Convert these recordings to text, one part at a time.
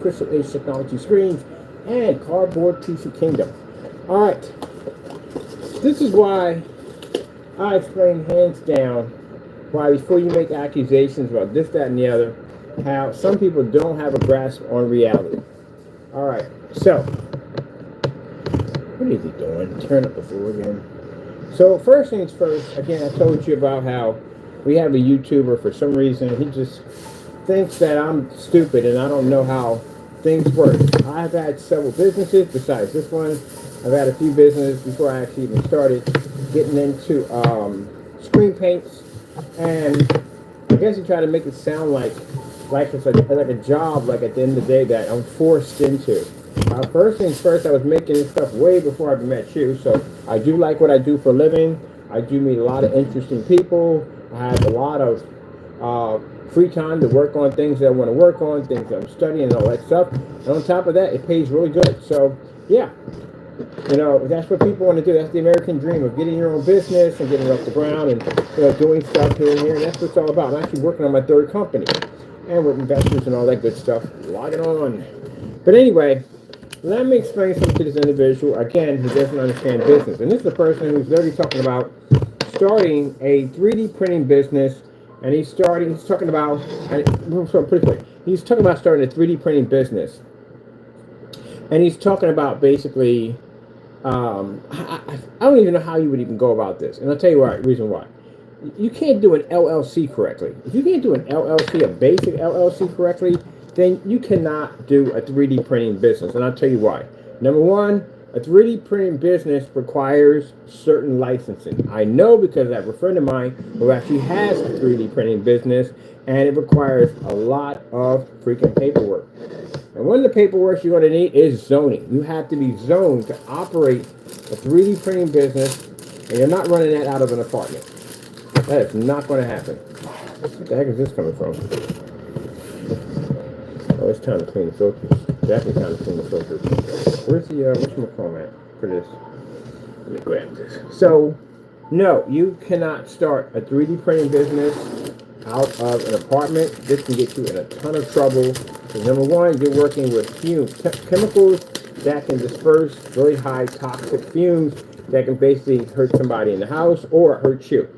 Crystal Age Technology Screens, and Cardboard PC Kingdom. Alright, this is why I explain hands down why before you make accusations about this, that, and the other, how some people don't have a grasp on reality. Alright, so, what is he doing? Turn up the floor again. So, first things first, again, I told you about how we have a YouTuber, for some reason, he just thinks that I'm stupid and I don't know how things work. I've had several businesses besides this one. I've had a few businesses before I actually even started getting into screen paints, and I guess you try to make it sound like it's like a job, like at the end of the day that I'm forced into. First things first, I was making this stuff way before I met you, so I do like what I do for a living. I do meet a lot of interesting people. I have a lot of free time to work on things that I want to work on, things that I'm studying and all that stuff. And on top of that, it pays really good. So, yeah, that's what people want to do. That's the American dream of getting your own business and getting it off the ground and, doing stuff here and here. And that's what it's all about. I'm actually working on my third company and with investors and all that good stuff. Log it on. But anyway, let me explain something to this individual, again, who doesn't understand business. And this is a person who's literally talking about starting a 3D printing business. And he's talking about, he's talking about starting a 3D printing business. And he's talking about basically, I don't even know how you would even go about this. And I'll tell you why, reason why. You can't do an LLC correctly. If you can't do an LLC, a basic LLC correctly, then you cannot do a 3D printing business. And I'll tell you why. Number one, a 3D printing business requires certain licensing. I know because I have a friend of mine who actually has a 3D printing business, and it requires a lot of freaking paperwork. And one of the paperwork you're going to need is zoning. You have to be zoned to operate a 3D printing business, and you're not running that out of an apartment. That is not going to happen. What the heck is this coming from? Oh, it's time to clean the filters. Definitely time to clean the filters. Where's the, whatchamacallit for this? Let me grab this. So, no, you cannot start a 3D printing business out of an apartment. This can get you in a ton of trouble. Because number one, you're working with chemicals that can disperse very high toxic fumes that can basically hurt somebody in the house or hurt you.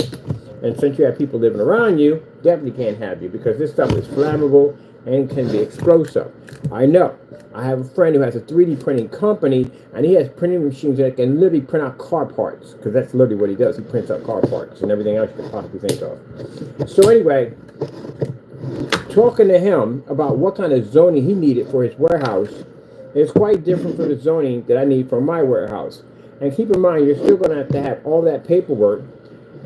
And since you have people living around you, definitely can't have you because this stuff is flammable and can be explosive. I know. I have a friend who has a 3D printing company, and he has printing machines that can literally print out car parts, because that's literally what he does. He prints out car parts and everything else you could possibly think of. So anyway, talking to him about what kind of zoning he needed for his warehouse is quite different from the zoning that I need for my warehouse. And keep in mind, you're still going to have all that paperwork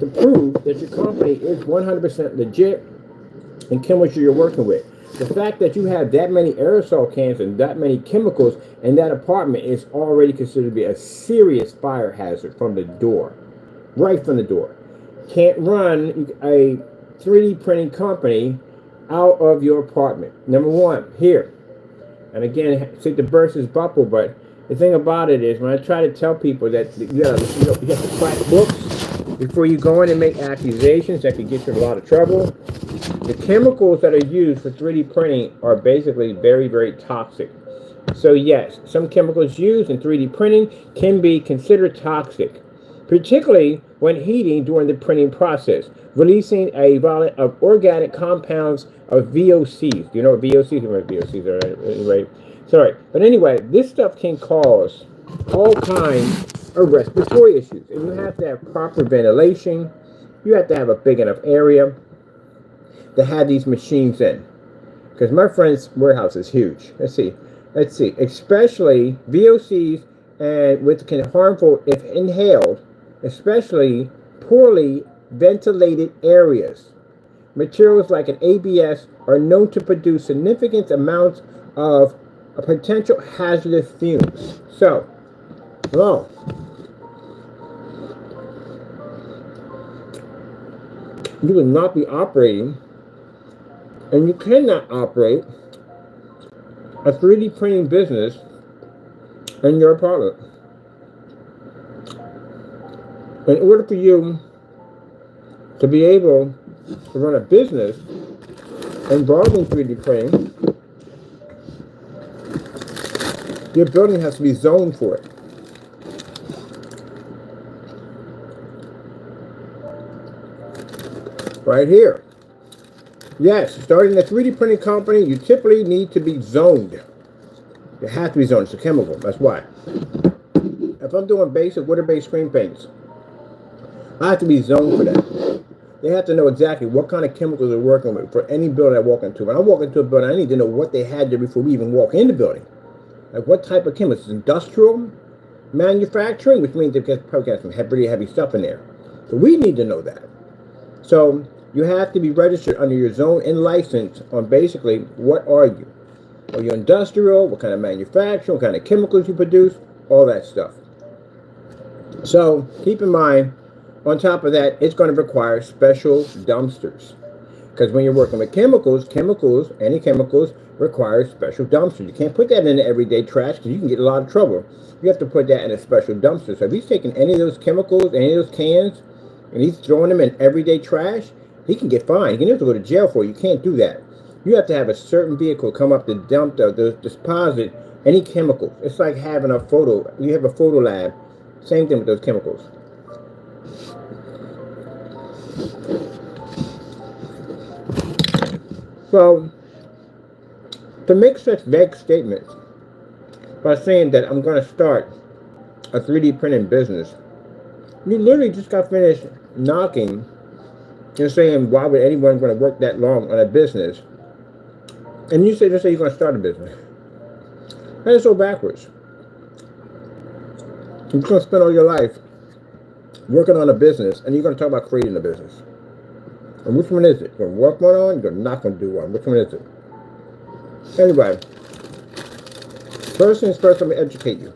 to prove that your company is 100% legit and chemistry you're working with. The fact that you have that many aerosol cans and that many chemicals in that apartment is already considered to be a serious fire hazard from the door. Right from the door. Can't run a 3D printing company out of your apartment. Number one, here. And again, see, the burst is bubble, but the thing about it is when I try to tell people that you have to crack books before you go in and make accusations that could get you in a lot of trouble. The chemicals that are used for 3D printing are basically very, very toxic. So yes, some chemicals used in 3D printing can be considered toxic, particularly when heating during the printing process, releasing a volume of organic compounds of VOCs. Do you know what VOCs? You know what VOCs are, anyway. Sorry, but anyway, this stuff can cause all kinds of respiratory issues, and you have to have proper ventilation. You have to have a big enough area to have these machines in, because my friend's warehouse is huge. Let's see, especially VOCs and with can harmful if inhaled, especially poorly ventilated areas. Materials like an ABS are known to produce significant amounts of potential hazardous fumes. So, hello. You will not be operating, and you cannot operate a 3D printing business in your apartment. In order for you to be able to run a business involving 3D printing, Your building has to be zoned for it. Right here. Yes, starting a 3D printing company, you typically need to be zoned. You have to be zoned. It's a chemical. That's why. If I'm doing basic water-based screen paints, I have to be zoned for that. They have to know exactly what kind of chemicals they're working with for any building I walk into. When I walk into a building, I need to know what they had there before we even walk in the building. Like what type of chemicals? Industrial manufacturing, which means they've probably got some pretty heavy stuff in there. So we need to know that. So you have to be registered under your zone and license on basically what are you? Are you industrial? What kind of manufacturing? What kind of chemicals you produce? All that stuff. So keep in mind, on top of that, it's going to require special dumpsters. Because when you're working with chemicals, any chemicals require special dumpsters. You can't put that in the everyday trash because you can get a lot of trouble. You have to put that in a special dumpster. So if he's taking any of those chemicals, any of those cans, and he's throwing them in everyday trash, he can get fined. He can have to go to jail for it. You can't do that. You have to have a certain vehicle come up to dump the deposit any chemicals. It's like having a photo. You have a photo lab. Same thing with those chemicals. So, to make such vague statements by saying that I'm going to start a 3D printing business, you literally just got finished knocking and saying, why would anyone going to work that long on a business? And you just say you're going to start a business. That is so backwards. You're going to spend all your life working on a business, and you're going to talk about creating a business. And which one is it? You're going to work one on? You're not going to do one. Which one is it? Anyway, first things first, let me educate you.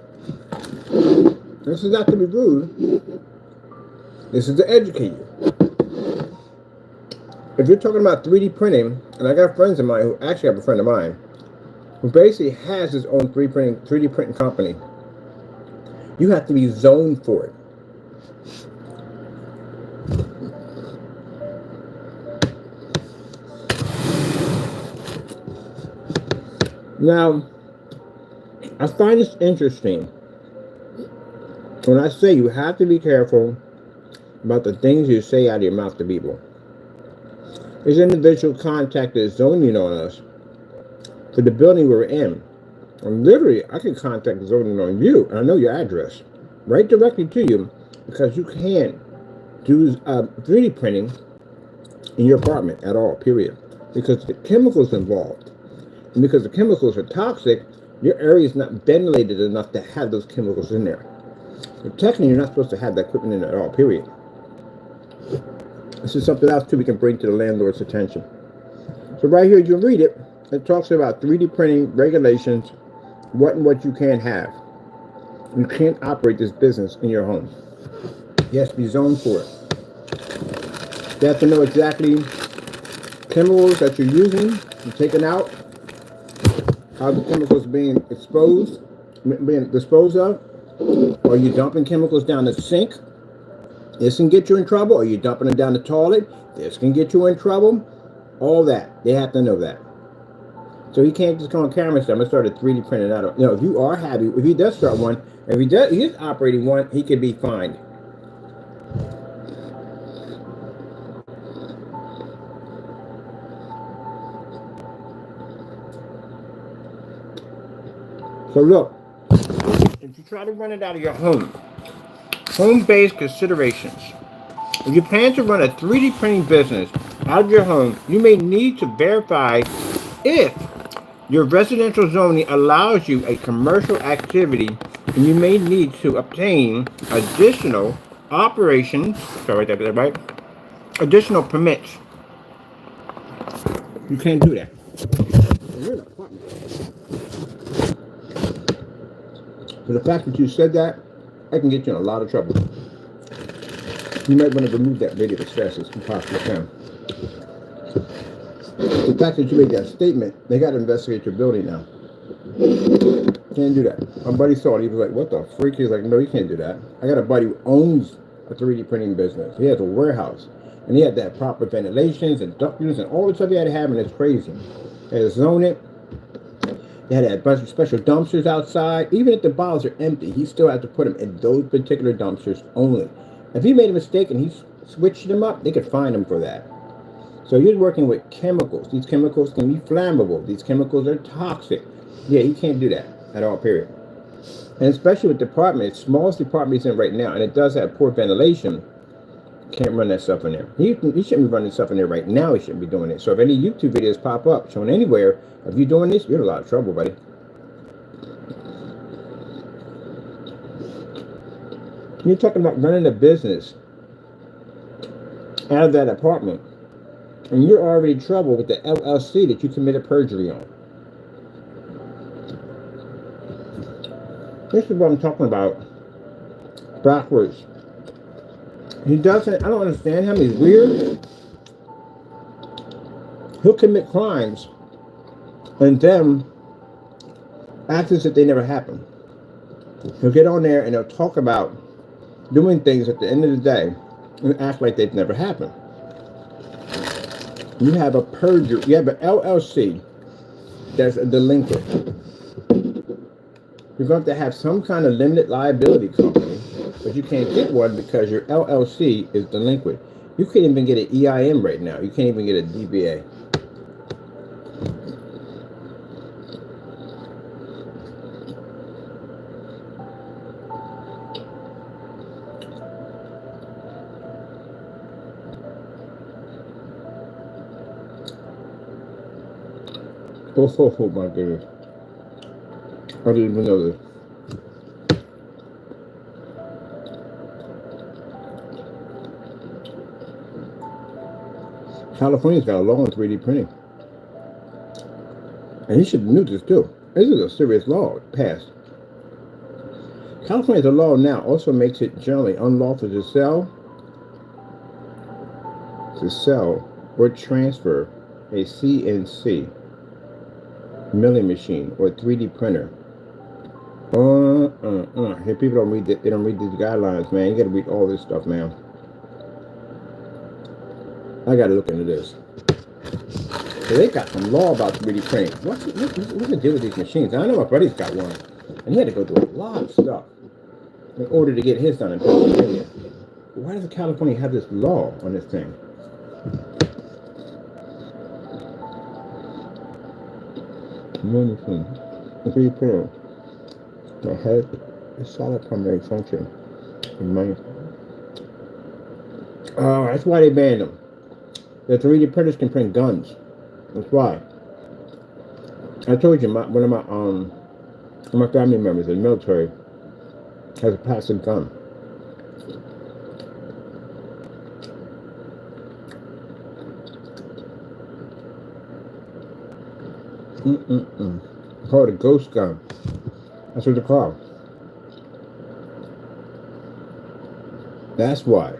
This is not to be rude. This is to educate you. If you're talking about 3D printing, and I got friends of mine who actually have a friend of mine who basically has his own 3D printing company, you have to be zoned for it. Now, I find this interesting when I say you have to be careful about the things you say out of your mouth to people. This individual contacted zoning on us for the building we were in. And literally, I can contact zoning on you, and I know your address right directly to you because you can't do 3D printing in your apartment at all, period. Because the chemicals involved. And because the chemicals are toxic, your area is not ventilated enough to have those chemicals in there. So technically, you're not supposed to have that equipment in there at all, period. This is something else, too, we can bring to the landlord's attention. So right here, you read it. It talks about 3D printing regulations, what and what you can't have. You can't operate this business in your home. You have to be zoned for it. You have to know exactly chemicals that you're using and taking out, how the chemicals being disposed of. Are you dumping chemicals down the sink? This can get you in trouble. Are you dumping them down the toilet? This can get you in trouble. All that. They have to know that. So he can't just come on camera and say, I'm going to start a 3D printing out of. You know, if you are happy, if he does start one, if he is operating one, he could be fined. So look, if you try to run it out of your home-based considerations, if you plan to run a 3D printing business out of your home, you may need to verify if your residential zoning allows you a commercial activity, and you may need to obtain additional additional permits. You can't do that. You're in an apartment. So the fact that you said that, I can get you in a lot of trouble. You might want to remove that video as fast as you possibly can. The fact that you made that statement, they got to investigate your building now. Can't do that. My buddy saw it. He was like, what the freak? He was like, no, you can't do that. I got a buddy who owns a 3D printing business. He has a warehouse. And he had that proper ventilations and duct units and all the stuff he had to have, and it's crazy. He had to zone it. They had a bunch of special dumpsters outside. Even if the bottles are empty, he still had to put them in those particular dumpsters only. If he made a mistake and he switched them up, they could fine him for that. So you're working with chemicals. These chemicals can be flammable. These chemicals are toxic. Yeah, you can't do that at all, period. And especially with the apartment, it's the smallest apartment he's in right now, and it does have poor ventilation. Can't run that stuff in there. He shouldn't be running stuff in there right now. He shouldn't be doing it. So if any YouTube videos pop up showing anywhere of you doing this, you're in a lot of trouble, buddy. You're talking about running a business out of that apartment, and you're already in trouble with the LLC that you committed perjury on. This is what I'm talking about backwards. He doesn't, I don't understand him. He's weird. He'll commit crimes and then act as if they never happened. He'll get on there and he'll talk about doing things at the end of the day and act like they've never happened. You have a perjury, you have an LLC that's a delinquent. You're going to have some kind of limited liability company, but you can't get one because your LLC is delinquent. You can't even get an EIN right now. You can't even get a DBA. Oh my goodness. I didn't even know this. California's got a law on 3D printing. And you should have knew this too. This is a serious law passed. California's law now also makes it generally unlawful to sell or transfer a CNC milling machine or 3D printer. Here, people don't read it. They don't read these guidelines, man. You got to read all this stuff, man. I got to look into this. So they got some law about 3D printing. What's the deal with these machines? I know my buddy's got one, and he had to go through a lot of stuff in order to get his done in Pennsylvania. Why does California have this law on this thing? Wonderful. 3D printer. The head is solid primary function. Oh, that's why they banned them. The 3D printers can print guns. That's why. I told you, one of my family members in the military has a plastic gun. Called a ghost gun. That's what they're called. That's why.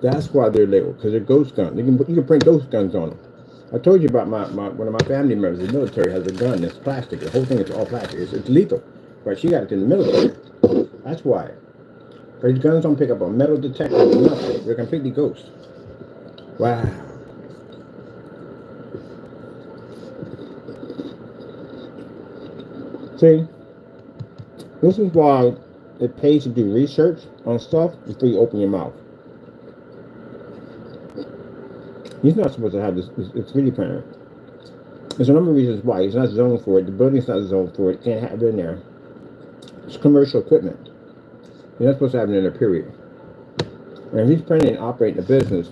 That's why they're legal, because they're ghost guns. You can print ghost guns on them. I told you about one of my family members in the military has a gun that's plastic. The whole thing is all plastic. It's lethal. But she got it in the military. That's why. These guns don't pick up a metal detector or nothing. They're completely ghost. Wow. See? This is why it pays to do research on stuff before you open your mouth. He's not supposed to have this 3D printer. There's a number of reasons why. He's not zoned for it. The building's not zoned for it. Can't have it in there. It's commercial equipment. You're not supposed to have it in there, period. And if he's printing and operating a business,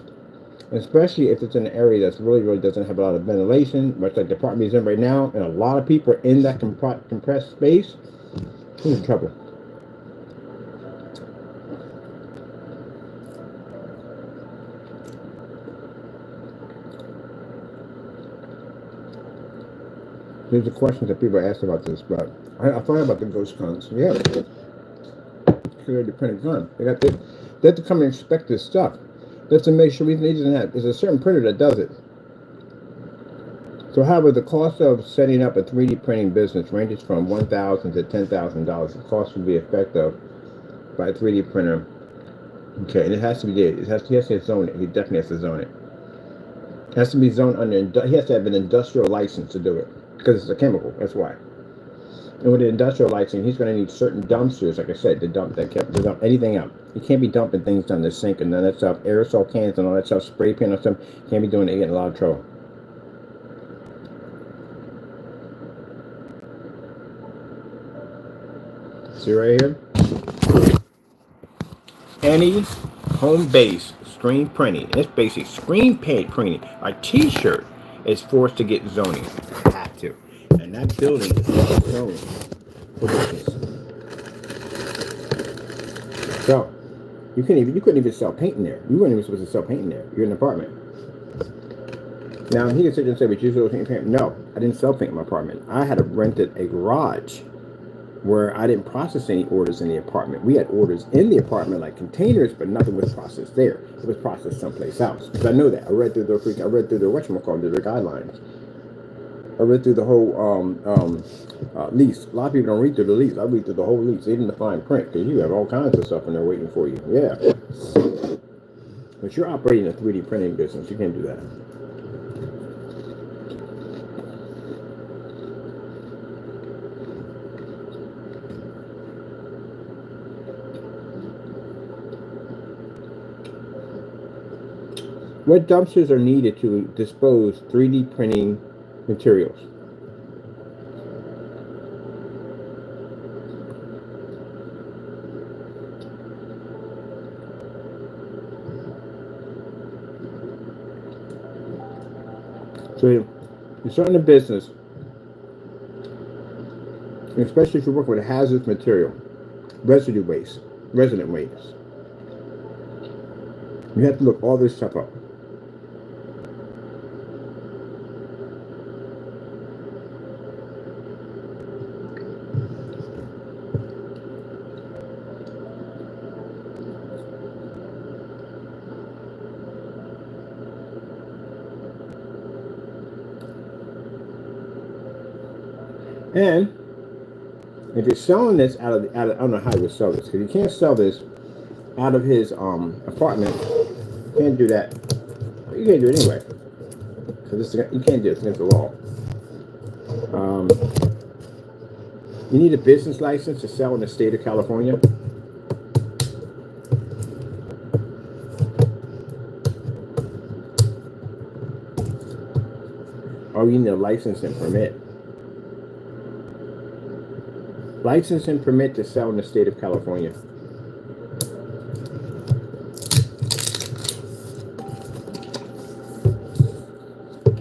especially if it's in an area that's really doesn't have a lot of ventilation, much like the apartment he's in right now, and a lot of people are in that compressed space, he's in trouble. There's the questions that people ask about this, but I thought about the ghost guns. Yeah, because they're the printed gun. They have to come and inspect this stuff. They have to make sure there's a certain printer that does it. So, however, the cost of setting up a 3D printing business ranges from $1,000 to $10,000. The cost will be effective by a 3D printer. Okay, and it has to be there. He has to zone it. He definitely has to zone it. It has to be zoned under. He has to have an industrial license to do it. Because it's a chemical, that's why. And with the industrial lighting, he's going to need certain dumpsters, like I said, to dump anything out. You can't be dumping things down the sink and none of that stuff, aerosol cans and all that stuff, spray paint or something. Can't be doing it, you get in a lot of trouble. See right here? Any home base screen printing, it's basic screen paint printing, a t-shirt is forced to get zoning. Have to. And that building is not zoned for business. So you couldn't even sell paint in there. You weren't even supposed to sell paint in there. You're in an apartment. Now he can sit there and say, but you sold paint. No, I didn't sell paint in my apartment. I had rented a garage where I didn't process any orders in the apartment. We had orders in the apartment like containers, but nothing was processed there. It was processed someplace else. Because I know that. I read through the whatchamacallit, the guidelines. I read through the whole lease. A lot of people don't read through the lease. I read through the whole lease, even the fine print, because you have all kinds of stuff in there waiting for you. Yeah. But you're operating a 3D printing business. You can't do that. What dumpsters are needed to dispose 3D printing materials? So you're starting a business, especially if you're working with a hazardous material, resident waste. You have to look all this stuff up. And if you're selling this out of I don't know how you would sell this, because you can't sell this out of his apartment. You can't do that. You can't do it anyway, because you can't do it. It's against the law. You need a business license to sell in the state of California. Or you need a license and permit. License and permit to sell in the state of California.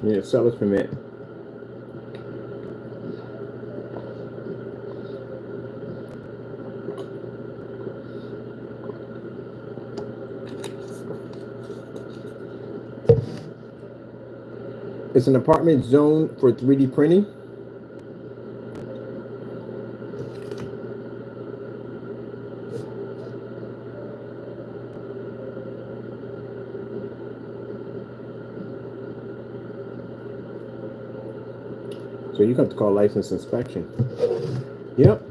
You need a seller's permit. It's an apartment zone for 3D printing. So you have to call license inspection. Yep.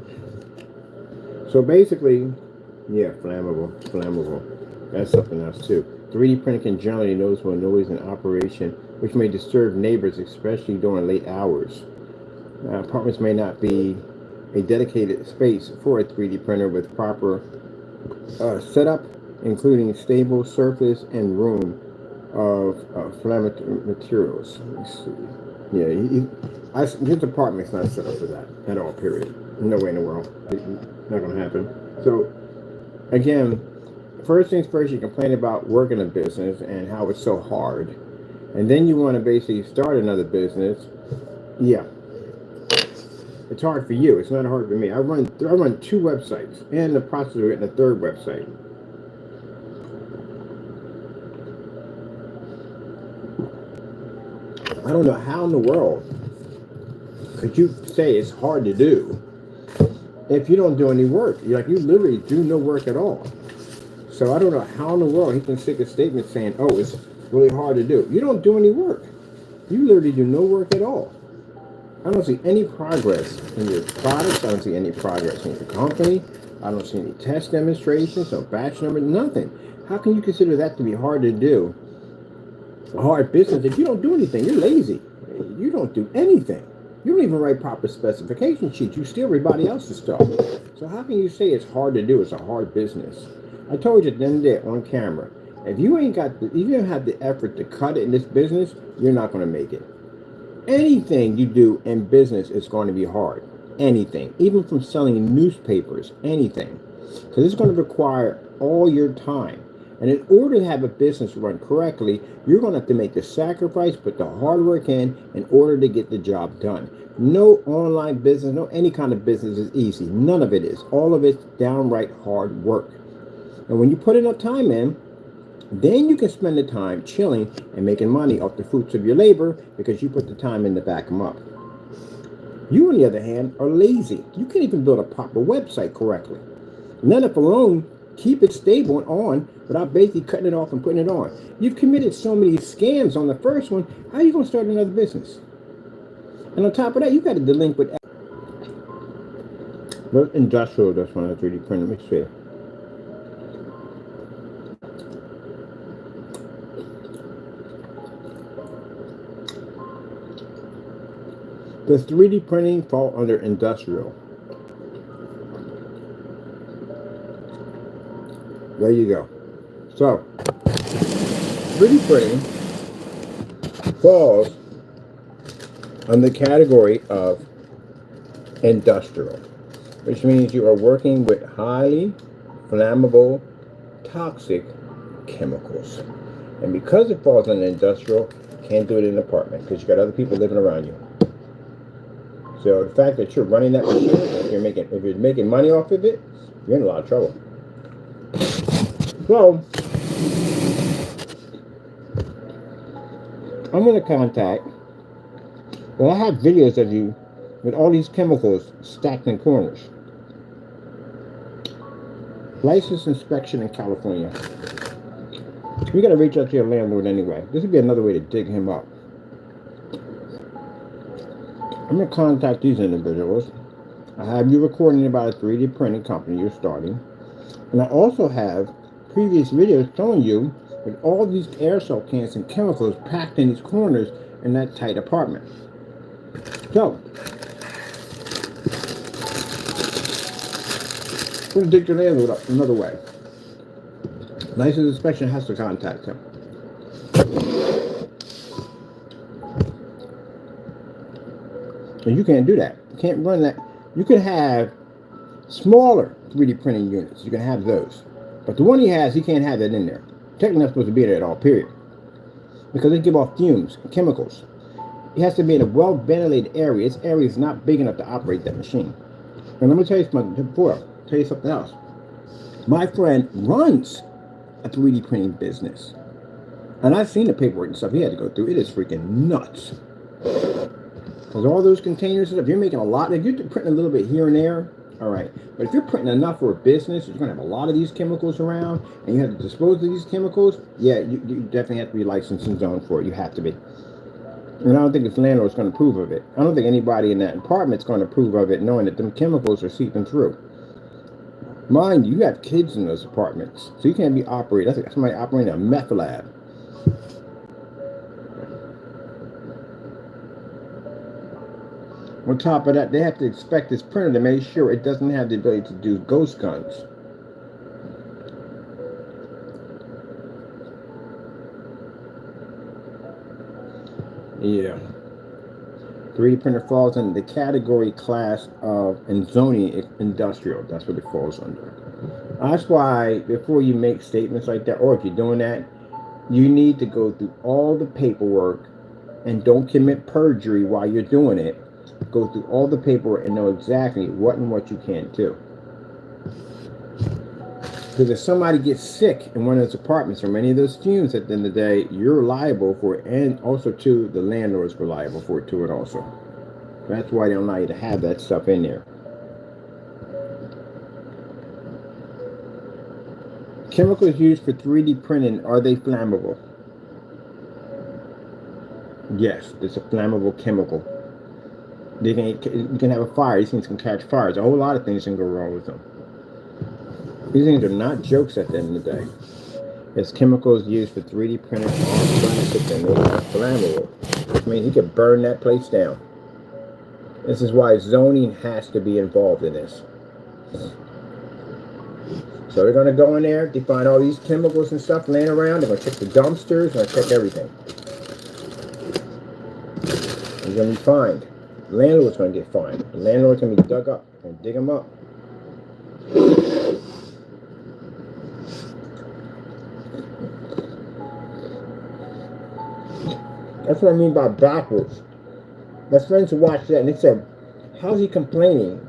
So basically, yeah, flammable. That's something else too. 3D printing can generally noticeable noise in operation, which may disturb neighbors, especially during late hours. Apartments may not be a dedicated space for a 3D printer with proper setup, including stable surface and room of flammable materials. Let's see. Yeah, his apartment's not set up for that at all, period. No way in the world. Not going to happen. So, again, first things first, you complain about working a business and how it's so hard. And then you want to basically start another business. Yeah. It's hard for you. It's not hard for me. I run 2 websites and in the process of getting a 3rd website. I don't know how in the world could you say it's hard to do if you don't do any work. You literally do no work at all. So I don't know how in the world he can stick a statement saying, oh, it's really hard to do. You don't do any work. You literally do no work at all. I don't see any progress in your products. I don't see any progress in your company. I don't see any test demonstrations, no batch numbers, nothing. How can you consider that to be hard to do? A hard business if you don't do anything. You're lazy. You don't do anything. You don't even write proper specification sheets. You steal everybody else's stuff. So how can you say it's hard to do? It's a hard business. I told you at the end of the day on camera, if you don't have the effort to cut it in this business, you're not going to make it. Anything you do in business is going to be hard. Anything, even from selling newspapers, anything. Because it's going to require all your time. And in order to have a business run correctly, you're going to have to make the sacrifice, put the hard work in order to get the job done. No online business, no any kind of business is easy. None of it is. All of it's downright hard work. And when you put enough time in, then you can spend the time chilling and making money off the fruits of your labor because you put the time in to back them up. You, on the other hand, are lazy. You can't even build a proper website correctly. And then if alone, keep it stable and on without basically cutting it off and putting it on. You've committed so many scams on the first one. How are you going to start another business? And on top of that, you got a delinquent. But industrial, that's one that's 3D printed. Let me see. Does 3D printing fall under industrial? There you go. So, 3D printing falls under the category of industrial, which means you are working with highly flammable, toxic chemicals. And because it falls under industrial, you can't do it in an apartment because you got other people living around you. So the fact that you're running that machine, if you're making money off of it, you're in a lot of trouble. So I'm going to contact. Well, I have videos of you with all these chemicals stacked in corners. License inspection in California. You got to reach out to your landlord anyway. This would be another way to dig him up. I'm going to contact these individuals. I have you recording about a 3D printing company you're starting. And I also have previous videos showing you with all these aerosol cans and chemicals packed in these corners in that tight apartment. So, I'm going to dig your landlord up another way. License inspection has to contact him. And you can't do that. You can't run that. You can have smaller 3D printing units. You can have those. But the one he has, he can't have that in there. Technically not supposed to be there at all, period. Because they give off fumes, chemicals. It has to be in a well-ventilated area. Its area is not big enough to operate that machine. And let me tell you something else. My friend runs a 3D printing business. And I've seen the paperwork and stuff he had to go through. It is freaking nuts. Because all those containers, if you're making a lot, if you're printing a little bit here and there, all right. But if you're printing enough for a business, you're going to have a lot of these chemicals around, and you have to dispose of these chemicals, yeah, you definitely have to be licensed and zoned for it. You have to be. And I don't think this landlord's going to approve of it. I don't think anybody in that apartment's going to approve of it, knowing that them chemicals are seeping through. Mind you, you have kids in those apartments, so you can't be operating. That's like somebody operating a meth lab. On top of that, they have to inspect this printer to make sure it doesn't have the ability to do ghost guns. Yeah. 3D printer falls under the category class of and zoning industrial. That's what it falls under. That's why before you make statements like that, or if you're doing that, you need to go through all the paperwork and don't commit perjury while you're doing it. Go through all the paperwork and know exactly what and what you can't do. Because if somebody gets sick in one of those apartments from any of those fumes at the end of the day, you're liable for it, and also too, the landlord's liable for it too, and also. That's why they don't allow you to have that stuff in there. Chemicals used for 3D printing, are they flammable? Yes, it's a flammable chemical. You can have a fire. These things can catch fires. A whole lot of things can go wrong with them. These things are not jokes at the end of the day. It's chemicals used for 3D printing on furniture and they're flammable. I mean, you could burn that place down. This is why zoning has to be involved in this. So they're going to go in there, they find all these chemicals and stuff laying around, they're going to check the dumpsters, they're going to check everything. They're going to be fined. The landlord's going to get fined. The landlord's going to be dug up and dig them up. That's what I mean by backwards. My friends who watched that and they said, how's he complaining?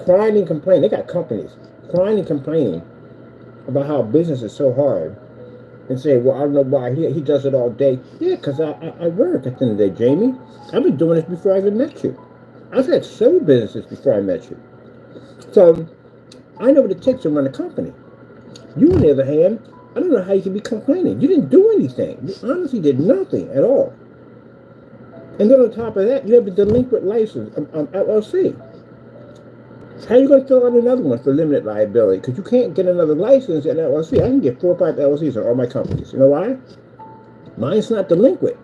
Crying and complaining. They got companies crying and complaining about how business is so hard. And say, well, I don't know why he does it all day. Yeah, because I work at the end of the day, Jamie. I've been doing this before I even met you. I've had several businesses before I met you. So I know what it takes to run a company. You, on the other hand, I don't know how you can be complaining. You didn't do anything. You honestly did nothing at all. And then on top of that, you have a delinquent license, LLC. How are you going to fill out another one for limited liability? Because you can't get another license at LLC. I can get 4 or 5 LLCs on all my companies. You know why? Mine's not delinquent.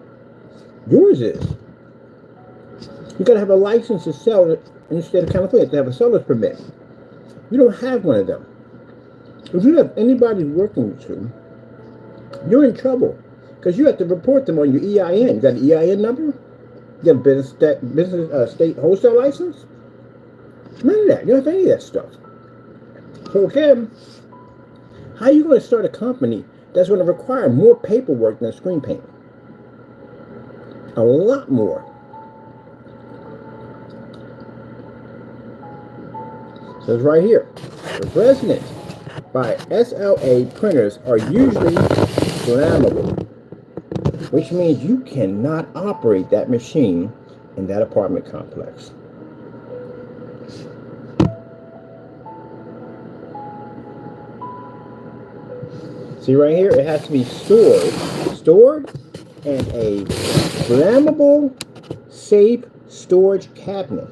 Yours is. You got to have a license to sell it in the state of California. You have to have a seller's permit. You don't have one of them. If you have anybody working with you, you're in trouble. Because you have to report them on your EIN. You got an EIN number? You have a business state wholesale license? None of that. You don't have any of that stuff. So again, how are you going to start a company that's going to require more paperwork than screen paint? A lot more. So it's right here. The resonance by SLA printers are usually flammable, which means you cannot operate that machine in that apartment complex. See right here, it has to be stored in a flammable, safe storage cabinet.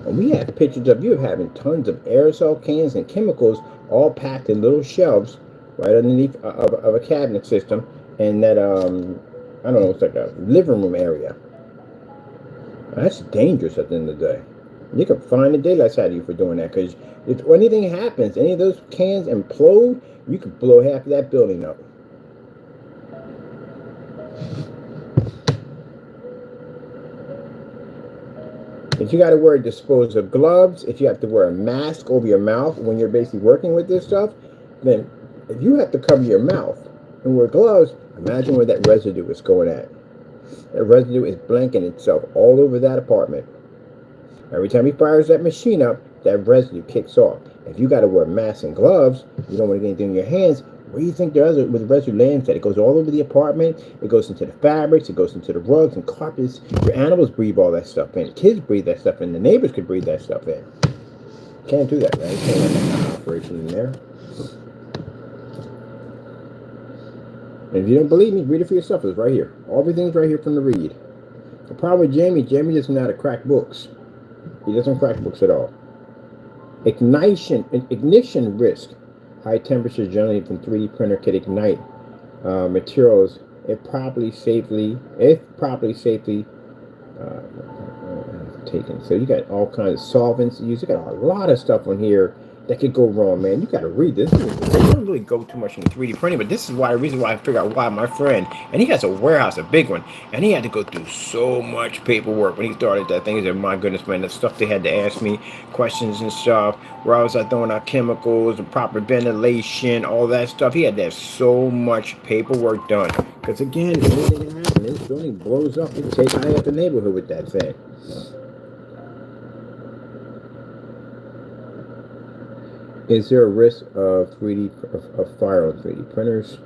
And we have pictures of you having tons of aerosol cans and chemicals all packed in little shelves right underneath of a cabinet system in that, I don't know, it's like a living room area. That's dangerous at the end of the day. You can find the daylights out of you for doing that, because if anything happens, any of those cans implode, you could blow half of that building up. If you got to wear disposable gloves, if you have to wear a mask over your mouth when you're basically working with this stuff, then if you have to cover your mouth and wear gloves, imagine where that residue is going at. That residue is blanking itself all over that apartment. Every time he fires that machine up, that residue kicks off. If you got to wear masks and gloves, you don't want to get anything in your hands, where do you think the residue lands at? It goes all over the apartment. It goes into the fabrics. It goes into the rugs and carpets. Your animals breathe all that stuff in. Kids breathe that stuff in. The neighbors could breathe that stuff in. Can't do that, right? You can't have that operation in there. And if you don't believe me, read it for yourself. It's right here. Everything's right here from the read. The problem with Jamie doesn't know how to crack books. He doesn't crack books at all. Ignition risk. High temperatures generally from 3D printer can ignite materials if properly safely taken. So you got all kinds of solvents used. You got a lot of stuff on here that could go wrong, man. You got to read this. They don't really go too much in 3D printing, but this is the reason why I figured out why my friend, and he has a warehouse, a big one, and he had to go through so much paperwork when he started that thing. He said, my goodness, man, the stuff they had to ask me, questions and stuff, where I was throwing out chemicals, the proper ventilation, all that stuff. He had to have so much paperwork done. Because again, anything can happen. This building blows up. You can take eye out the neighborhood with that thing. Is there a risk of fire on 3D printers?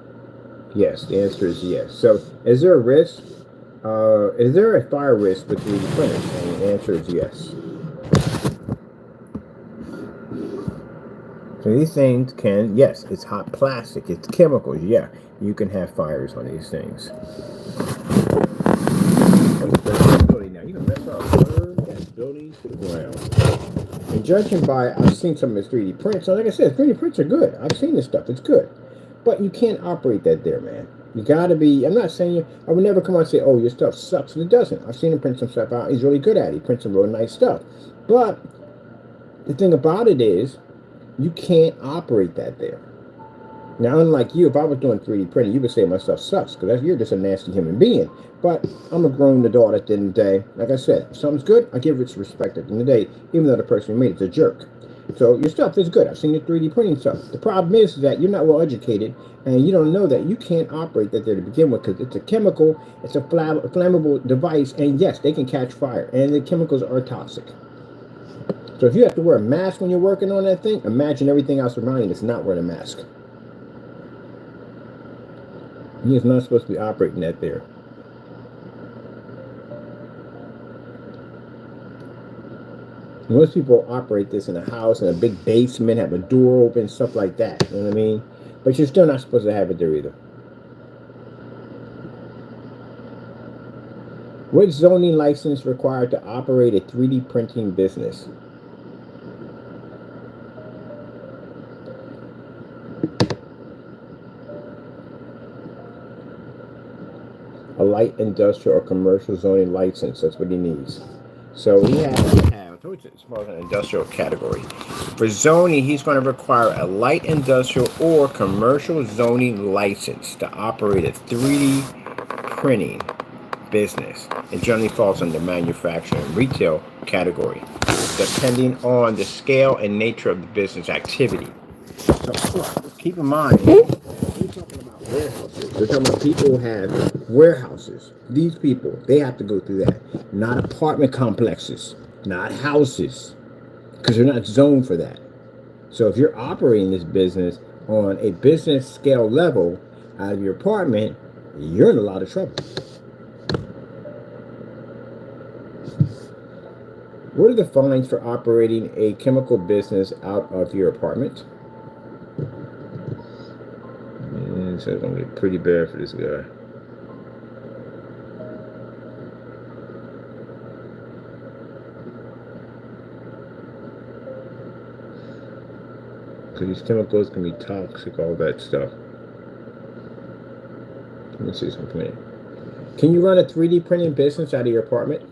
Yes, the answer is yes. So, is there a risk? Is there a fire risk with 3D printers? And the answer is yes. So these things can, yes, it's hot plastic, it's chemicals, yeah, you can have fires on these things. Now you can mess up, burn that building to the ground. And judging by, I've seen some of this 3D prints. So like I said, 3D prints are good. I've seen this stuff. It's good. But you can't operate that there, man. You gotta be. I'm not saying you. I would never come on and say, "Oh, your stuff sucks." It doesn't. I've seen him print some stuff out. He's really good at it. He prints some real nice stuff. But the thing about it is, you can't operate that there. Now, unlike you, if I was doing 3D printing, you would say my stuff sucks because you're just a nasty human being. But I'm a grown adult at the end of the day. Like I said, if something's good, I give it respect at the end of the day, even though the person who made it's a jerk. So your stuff is good. I've seen your 3D printing stuff. The problem is that you're not well educated and you don't know that you can't operate that there to begin with because it's a chemical, it's a flammable device, and yes, they can catch fire, and the chemicals are toxic. So if you have to wear a mask when you're working on that thing, imagine everything else around you that's not wearing a mask. He is not supposed to be operating that there. Most people operate this in a house, in a big basement, have a door open, stuff like that. You know what I mean? But you're still not supposed to have it there either. What zoning license required to operate a 3D printing business? A light industrial or commercial zoning license. That's what he needs. So he has to have, I told you it's more of an industrial category. For zoning, he's going to require a light industrial or commercial zoning license to operate a 3D printing business. It generally falls under manufacturing and retail category, depending on the scale and nature of the business activity. So keep in mind, we're talking about warehouses. We're talking about people who have warehouses. These people, they have to go through that. Not apartment complexes, not houses, because they're not zoned for that. So if you're operating this business on a business scale level out of your apartment, you're in a lot of trouble. What are the fines for operating a chemical business out of your apartment? So it's going to get pretty bad for this guy. So these chemicals can be toxic, all that stuff. Let me see something. Can you run a 3D printing business out of your apartment?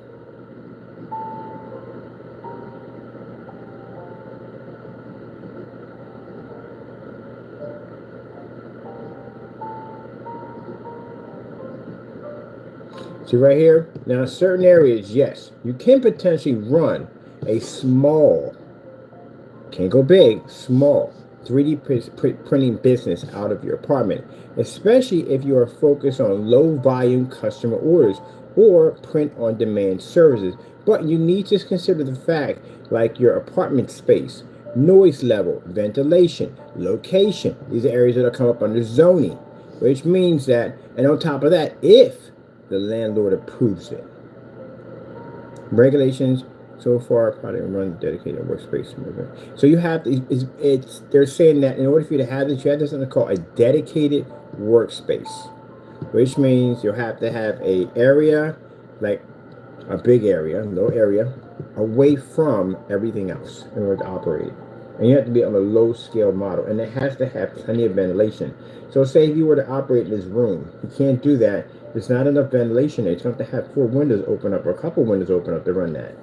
See right here? Now, in certain areas, yes, you can potentially run a small, can't go big, small 3D printing business out of your apartment, especially if you are focused on low volume customer orders or print on demand services. But you need to consider the fact like your apartment space, noise level, ventilation, location. These are areas that will come up under zoning, which means that, and on top of that, if the landlord approves it. Regulations so far probably run dedicated workspace movement. So you have to, they're saying that in order for you to have this, you have something called a dedicated workspace, which means you'll have to have a area, like a big area, little area, away from everything else in order to operate it. And you have to be on a low scale model, and it has to have plenty of ventilation. So say if you were to operate in this room, you can't do that. There's not enough ventilation there. It's going to have 4 windows open up or a couple windows open up to run that.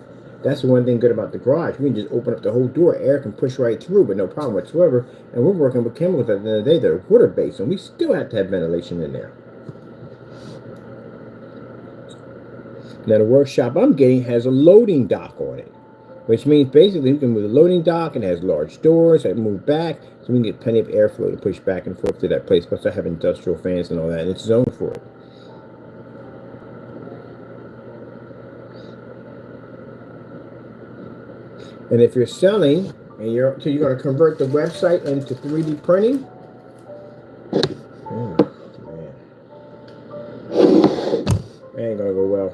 That's the one thing good about the garage. We can just open up the whole door. Air can push right through, but no problem whatsoever. And we're working with chemicals at the end of the day that are water-based, and we still have to have ventilation in there. Now the workshop I'm getting has a loading dock on it, which means basically we can move the loading dock and has large doors that move back, so we can get plenty of airflow to push back and forth to that place. Plus I have industrial fans and all that, and it's zoned for it. And if you're selling and you're going to convert the website into 3D printing, man, that ain't gonna go well.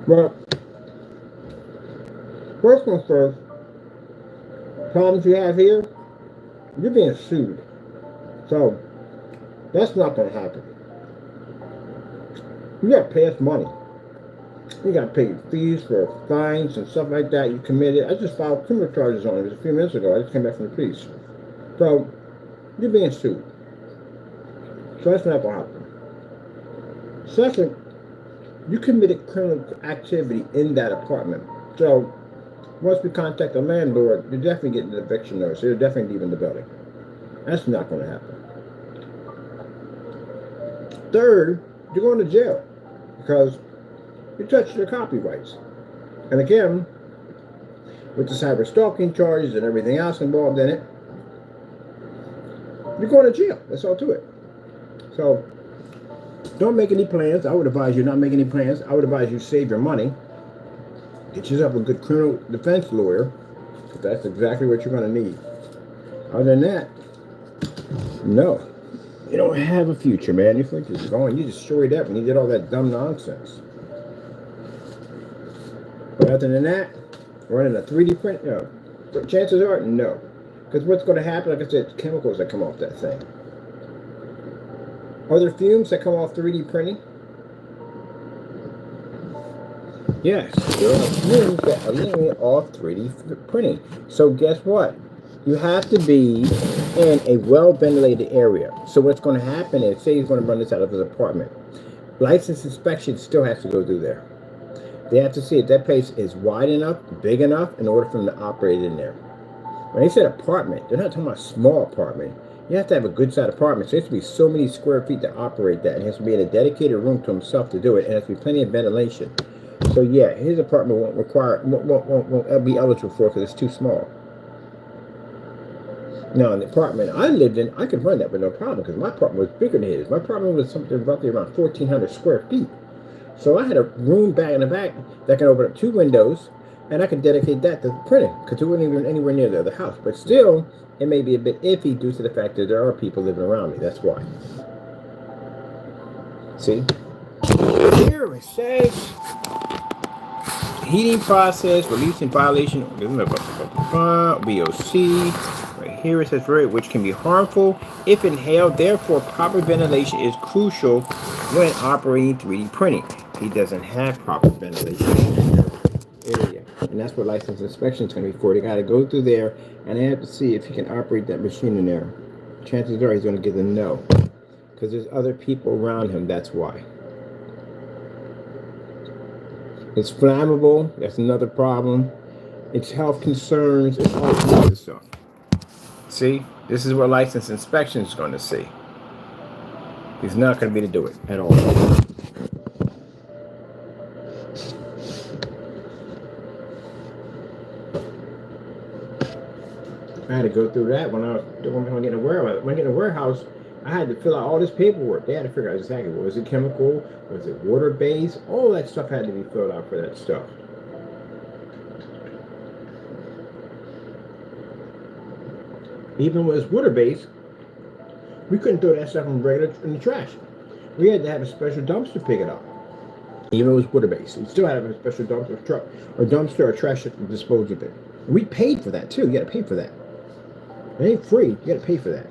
Well, first things first, problems you have here, you're being sued. So that's not gonna happen. You gotta pay us money. You got to pay fees for fines and stuff like that you committed. I just filed criminal charges on it a few minutes ago. I just came back from the police. So you're being sued. So that's not going to happen. Second, you committed criminal activity in that apartment. So once we contact the landlord, you're definitely getting an eviction notice. You're definitely leaving the building. That's not going to happen. Third, you're going to jail because you touched your copyrights. And again, with the cyber stalking charges and everything else involved in it, you're going to jail. That's all to it. So don't make any plans. I would advise you not make any plans. I would advise you save your money. Get yourself a good criminal defense lawyer, because that's exactly what you're going to need. Other than that, no. You don't have a future, man. You're just going, you destroyed that when you did all that dumb nonsense. But other than that, running a 3D print, no. But chances are, no. Because what's going to happen, like I said, chemicals that come off that thing. Are there fumes that come off 3D printing? Yes, there are fumes that eliminate off 3D printing. So guess what? You have to be in a well-ventilated area. So what's going to happen is, say he's going to run this out of his apartment. License inspection still has to go through there. They have to see if that place is wide enough, big enough, in order for them to operate in there. When they said apartment, they're not talking about a small apartment. You have to have a good-sized apartment. So it has to be so many square feet to operate that. It has to be in a dedicated room to himself to do it. And it has to be plenty of ventilation. So yeah, his apartment won't be eligible for it because it's too small. Now, in the apartment I lived in, I could run that with no problem because my apartment was bigger than his. My apartment was something roughly around 1,400 square feet. So I had a room back in the back that can open up 2 windows, and I could dedicate that to printing because it wasn't even anywhere near the other house. But still, it may be a bit iffy due to the fact that there are people living around me. That's why. See? Here it says heating process, releasing violation of VOC. Right here it says which can be harmful if inhaled. Therefore, proper ventilation is crucial when operating 3D printing. He doesn't have proper ventilation in that area, and that's what license inspection is going to be for. They got to go through there, and they have to see if he can operate that machine in there. Chances are he's going to get a no, because there's other people around him. That's why. It's flammable. That's another problem. It's health concerns. It's all kinds of stuff. See, this is what license inspection is going to see. He's not going to be able to do it at all. I had to go through that when I get in a warehouse. When I get in a warehouse, I had to fill out all this paperwork. They had to figure out exactly what was it, chemical, was it water based, all that stuff had to be filled out for that stuff. Even when it was water based, we couldn't throw that stuff in the trash. We had to have a special dumpster pick it up. Even if it was water based, we still had to have a special dumpster truck or dumpster or trash to dispose of it. And we paid for that too. You got to pay for that. It ain't free. You got to pay for that.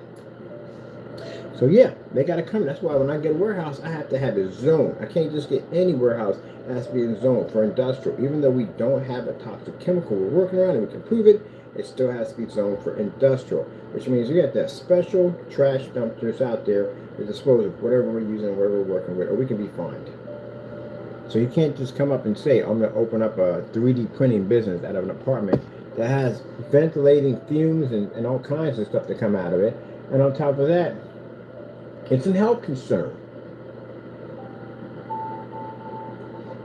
So yeah, they got to come. That's why when I get a warehouse, I have to have a zone. I can't just get any warehouse. It has to be in a zone for industrial. Even though we don't have a toxic chemical we're working on and we can prove it, it still has to be zoned for industrial, which means you got that special trash dumpsters out there to dispose of whatever we're using, whatever we're working with, or we can be fined. So you can't just come up and say, I'm going to open up a 3D printing business out of an apartment that has ventilating fumes and all kinds of stuff that come out of it. And on top of that, it's a health concern.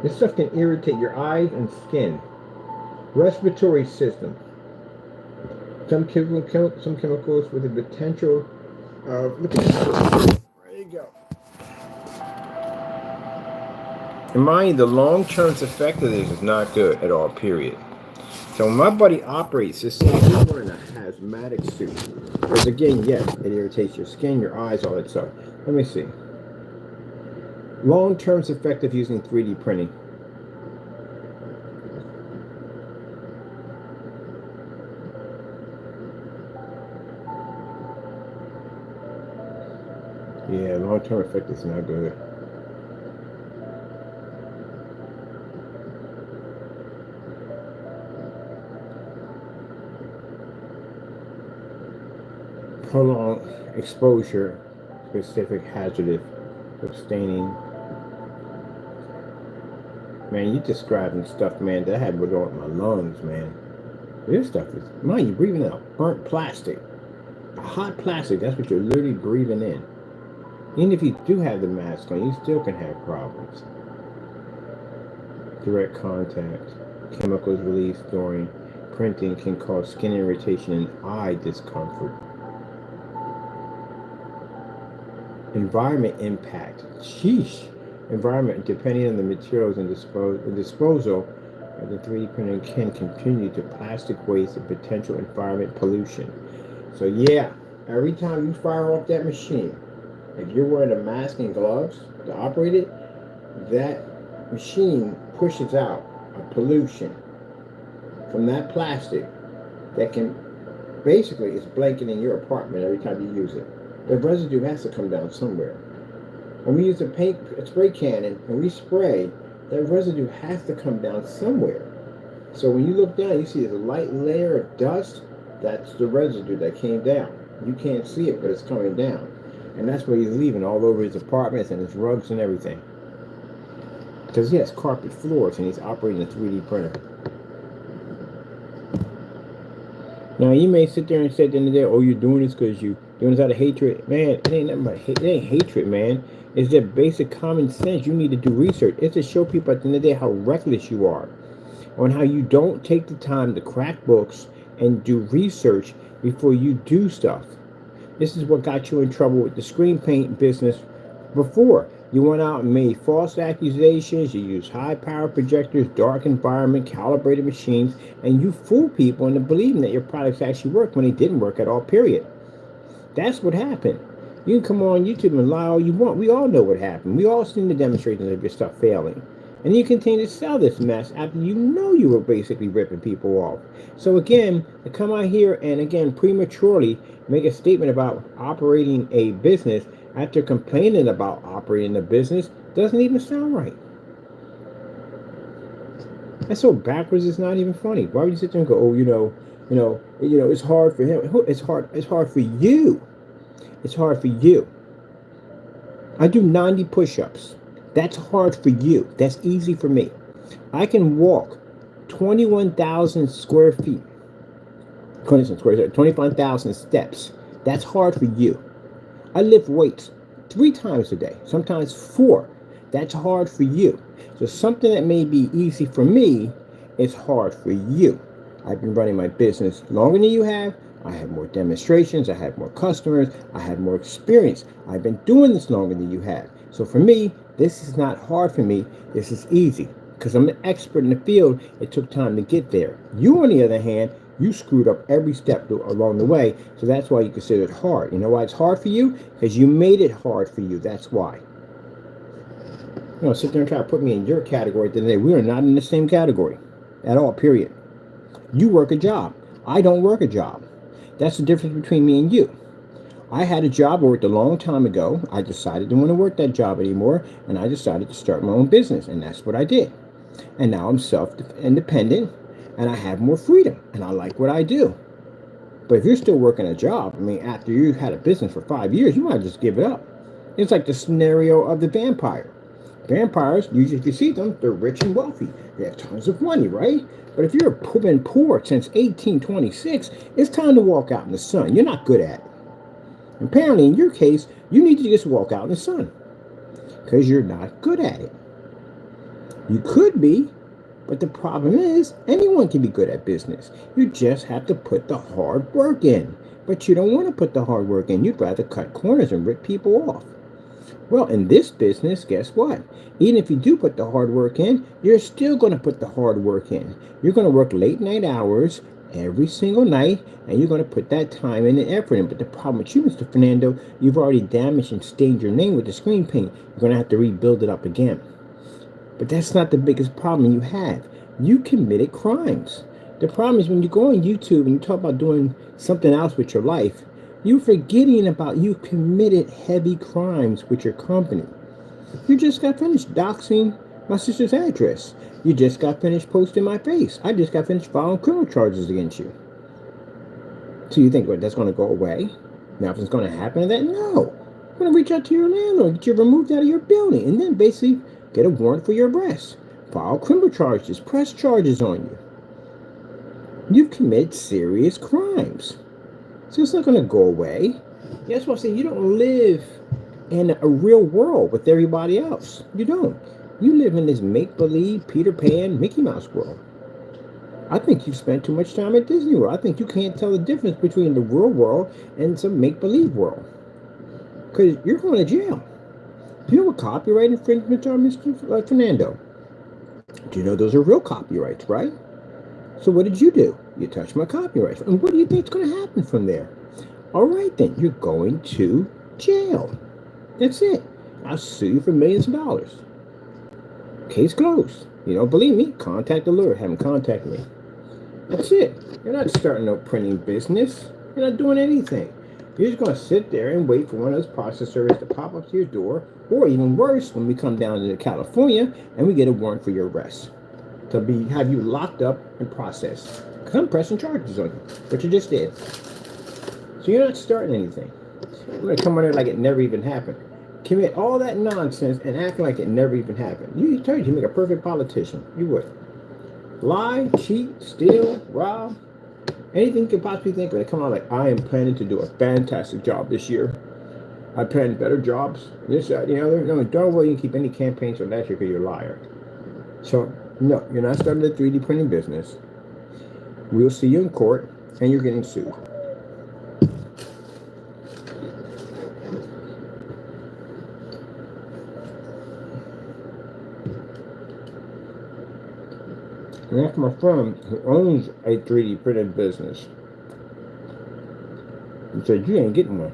This stuff can irritate your eyes and skin, respiratory system. Some chemicals with the potential of, look at this. There you go. And mind you, the long-term effect of this is not good at all, period. So when my buddy operates this thing, he's wearing a hazmatic suit. Because again, yes, it irritates your skin, your eyes, all that stuff. Let me see. Long-term effect of using 3D printing. Yeah, long-term effect is not good. prolonged exposure, specific hazardous abstaining. Man, you describing stuff, man, that I had to go in my lungs, man. This stuff is, mind you, breathing out burnt plastic. Hot plastic, that's what you're literally breathing in. Even if you do have the mask on, you still can have problems. Direct contact. Chemicals released during printing can cause skin irritation and eye discomfort. Environment impact. Sheesh. Environment, depending on the materials and disposal of the 3D printer, can contribute to plastic waste and potential environment pollution. So yeah, every time you fire off that machine, if you're wearing a mask and gloves to operate it, that machine pushes out a pollution from that plastic that can basically is blanketing your apartment every time you use it. The residue has to come down somewhere. When we use a spray can and we spray, that residue has to come down somewhere. So when you look down, you see there's a light layer of dust. That's the residue that came down. You can't see it, but it's coming down. And that's what he's leaving all over his apartments and his rugs and everything. Because he has carpet floors and he's operating a 3D printer. Now, you may sit there and say at the end of the day, oh, you're doing this because you're doing this out of hatred. Man, it ain't nothing but hate. It ain't hatred, man. It's that basic common sense. You need to do research. It's to show people at the end of the day how reckless you are. On how you don't take the time to crack books and do research before you do stuff. This is what got you in trouble with the screen paint business before. You went out and made false accusations, you used high power projectors, dark environment, calibrated machines, and you fool people into believing that your products actually work when they didn't work at all, period. That's what happened. You can come on YouTube and lie all you want. We all know what happened. We all seen the demonstrations of your stuff failing. And you continue to sell this mess after you know you were basically ripping people off. So again, to come out here and again prematurely make a statement about operating a business after complaining about operating a business doesn't even sound right. That's so backwards. It's not even funny. Why would you sit there and go, oh, it's hard for him. It's hard for you. It's hard for you. I do 90 push-ups. That's hard for you. That's easy for me. I can walk 21,000 square feet. 25,000 steps. That's hard for you. I lift weights 3 times a day, sometimes 4. That's hard for you. So something that may be easy for me is hard for you. I've been running my business longer than you have. I have more demonstrations. I have more customers. I have more experience. I've been doing this longer than you have. So for me, this is not hard for me. This is easy because I'm an expert in the field. It took time to get there. You, on the other hand, you screwed up every step along the way. So that's why you consider it hard. You know why it's hard for you? Because you made it hard for you. That's why. You know, sit there and try to put me in your category today. We are not in the same category at all, period. You work a job. I don't work a job. That's the difference between me and you. I had a job I worked a long time ago. I decided I didn't want to work that job anymore, and I decided to start my own business, and that's what I did. And now I'm self-independent, and I have more freedom, and I like what I do. But if you're still working a job, I mean, after you had a business for 5 years, you might just give it up. It's like the scenario of the vampire. Vampires, usually if you see them, they're rich and wealthy. They have tons of money, right? But if you've been poor since 1826, it's time to walk out in the sun. You're not good at it. Apparently, in your case, you need to just walk out in the sun because you're not good at it. You could be, but the problem is anyone can be good at business. You just have to put the hard work in. But you don't want to put the hard work in. You'd rather cut corners and rip people off. Well, in this business, guess what? Even if you do put the hard work in, you're still going to put the hard work in. You're going to work late night hours every single night, and you're going to put that time and effort in. But the problem with you, Mr. Fernando, you've already damaged and stained your name with the screen paint. You're going to have to rebuild it up again. But that's not the biggest problem you have. You committed crimes. The problem is when you go on YouTube and you talk about doing something else with your life, you're forgetting about you committed heavy crimes with your company. You just got finished doxing my sister's address. You just got finished posting my face. I just got finished filing criminal charges against you. So you think, well, that's going to go away? Now, if it's going to happen to that, no. You're going to reach out to your landlord, get you removed out of your building, and then basically get a warrant for your arrest. File criminal charges, press charges on you. You've committed serious crimes. So it's not going to go away. That's why I say you don't live in a real world with everybody else. You don't. You live in this make-believe, Peter Pan, Mickey Mouse world. I think you've spent too much time at Disney World. I think you can't tell the difference between the real world and some make-believe world. Because you're going to jail. Do you know what copyright infringements are, Mr. Fernando? Do you know those are real copyrights, right? So what did you do? You touched my copyrights. And what do you think is going to happen from there? All right, then. You're going to jail. That's it. I'll sue you for millions of dollars. Case closed. You don't believe me? Contact the lawyer. Have him contact me. That's it. You're not starting no printing business. You're not doing anything. You're just going to sit there and wait for one of those processors to pop up to your door, or even worse, when we come down to California and we get a warrant for your arrest, to have you locked up and processed. Because I'm pressing charges on you, what you just did. So you're not starting anything. You're going to come on there like it never even happened. Commit all that nonsense and act like it never even happened. You told you make a perfect politician. You would. Lie, cheat, steal, rob, anything you could possibly think of. They come out like, I am planning to do a fantastic job this year. I plan better jobs. This, that, the other. No, don't worry, you can keep any campaigns from last year because you're a liar. So, no, you're not starting a 3D printing business. We'll see you in court, and you're getting sued. And that's my friend who owns a 3D printed business. He said, you ain't getting one.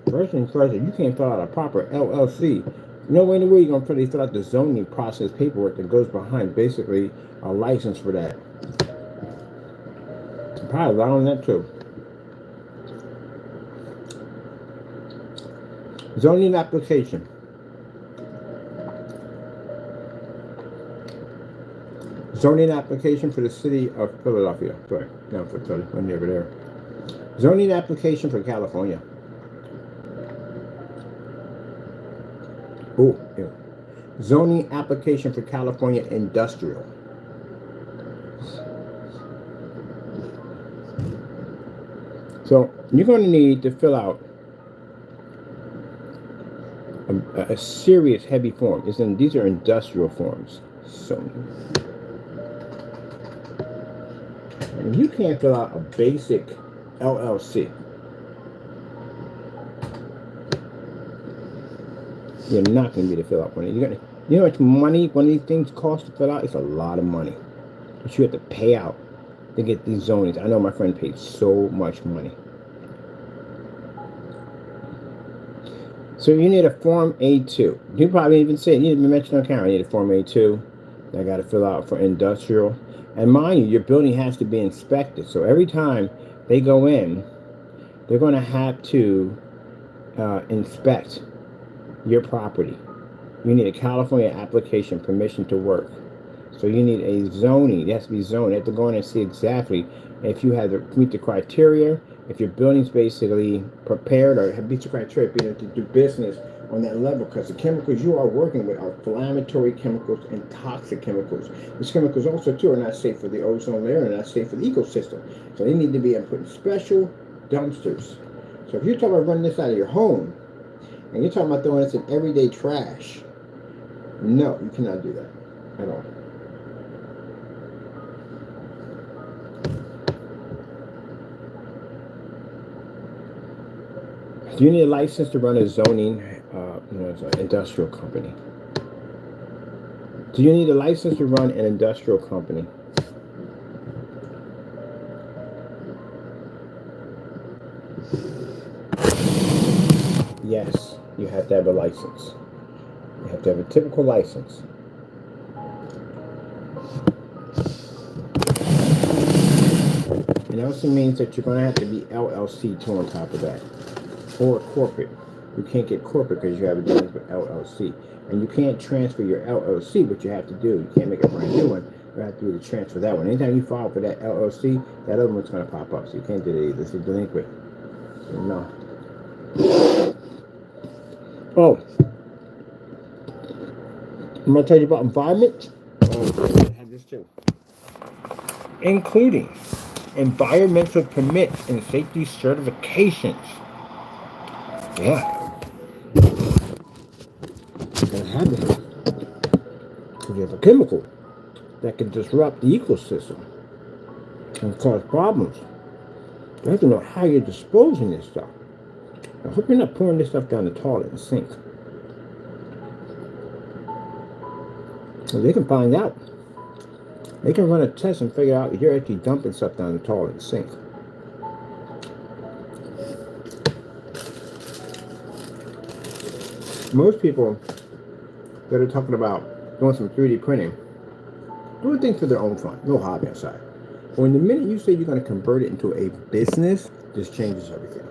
First thing first, you can't fill out a proper LLC. No way in the world you're going to fill out the zoning process paperwork that goes behind basically a license for that. I'm probably allowing that too. Zoning application. Zoning application for the city of Philadelphia. Sorry, no, for Philadelphia, over there. Zoning application for California. Oh, yeah. Zoning application for California industrial. So you're going to need to fill out a serious heavy form. These are industrial forms. Zoning. And you can't fill out a basic LLC. You're not going to be able to fill out one. You know how much money one of these things costs to fill out? It's a lot of money that you have to pay out to get these zonings. I know my friend paid so much money. So you need a Form A2. You probably even say, you didn't mention on camera, I need a Form A2. I got to fill out for industrial. And mind you, your building has to be inspected. So every time they go in, they're going to have to inspect your property. You need a California application permission to work. So you need a zoning. It has to be zoned. You have to go in and see exactly if you have to meet the criteria, if your building's basically prepared or meets the criteria, being able to do business on that level, because the chemicals you are working with are inflammatory chemicals and toxic chemicals. These chemicals also too are not safe for the ozone layer and not safe for the ecosystem. So they need to be put in special dumpsters. So if you're talking about running this out of your home and you're talking about throwing this in everyday trash, no, you cannot do that at all. Do you need a license to run a zoning industrial company? Do you need a license to run an industrial company? Yes, you have to have a license. You have to have a typical license. It also means that you're going to have to be LLC too on top of that. Or corporate. You can't get corporate because you have a dealings with LLC. And you can't transfer your LLC, what you have to do. You can't make a brand new one. You have to do the transfer that one. Anytime you file for that LLC, that other one's going to pop up. So you can't do that either. It's a delinquent. No. Oh, I'm going to tell you about environment. I have this too. Including environmental permits and safety certifications. Yeah. You're going to have it. Because there's a chemical that can disrupt the ecosystem and cause problems. You have to know how you're disposing this stuff. I hope you're not pouring this stuff down the toilet and sink. So they can find out. They can run a test and figure out if you're actually dumping stuff down the toilet and sink. Most people that are talking about doing some 3D printing, doing things for their own fun, no hobby outside. When the minute you say you're going to convert it into a business, this changes everything.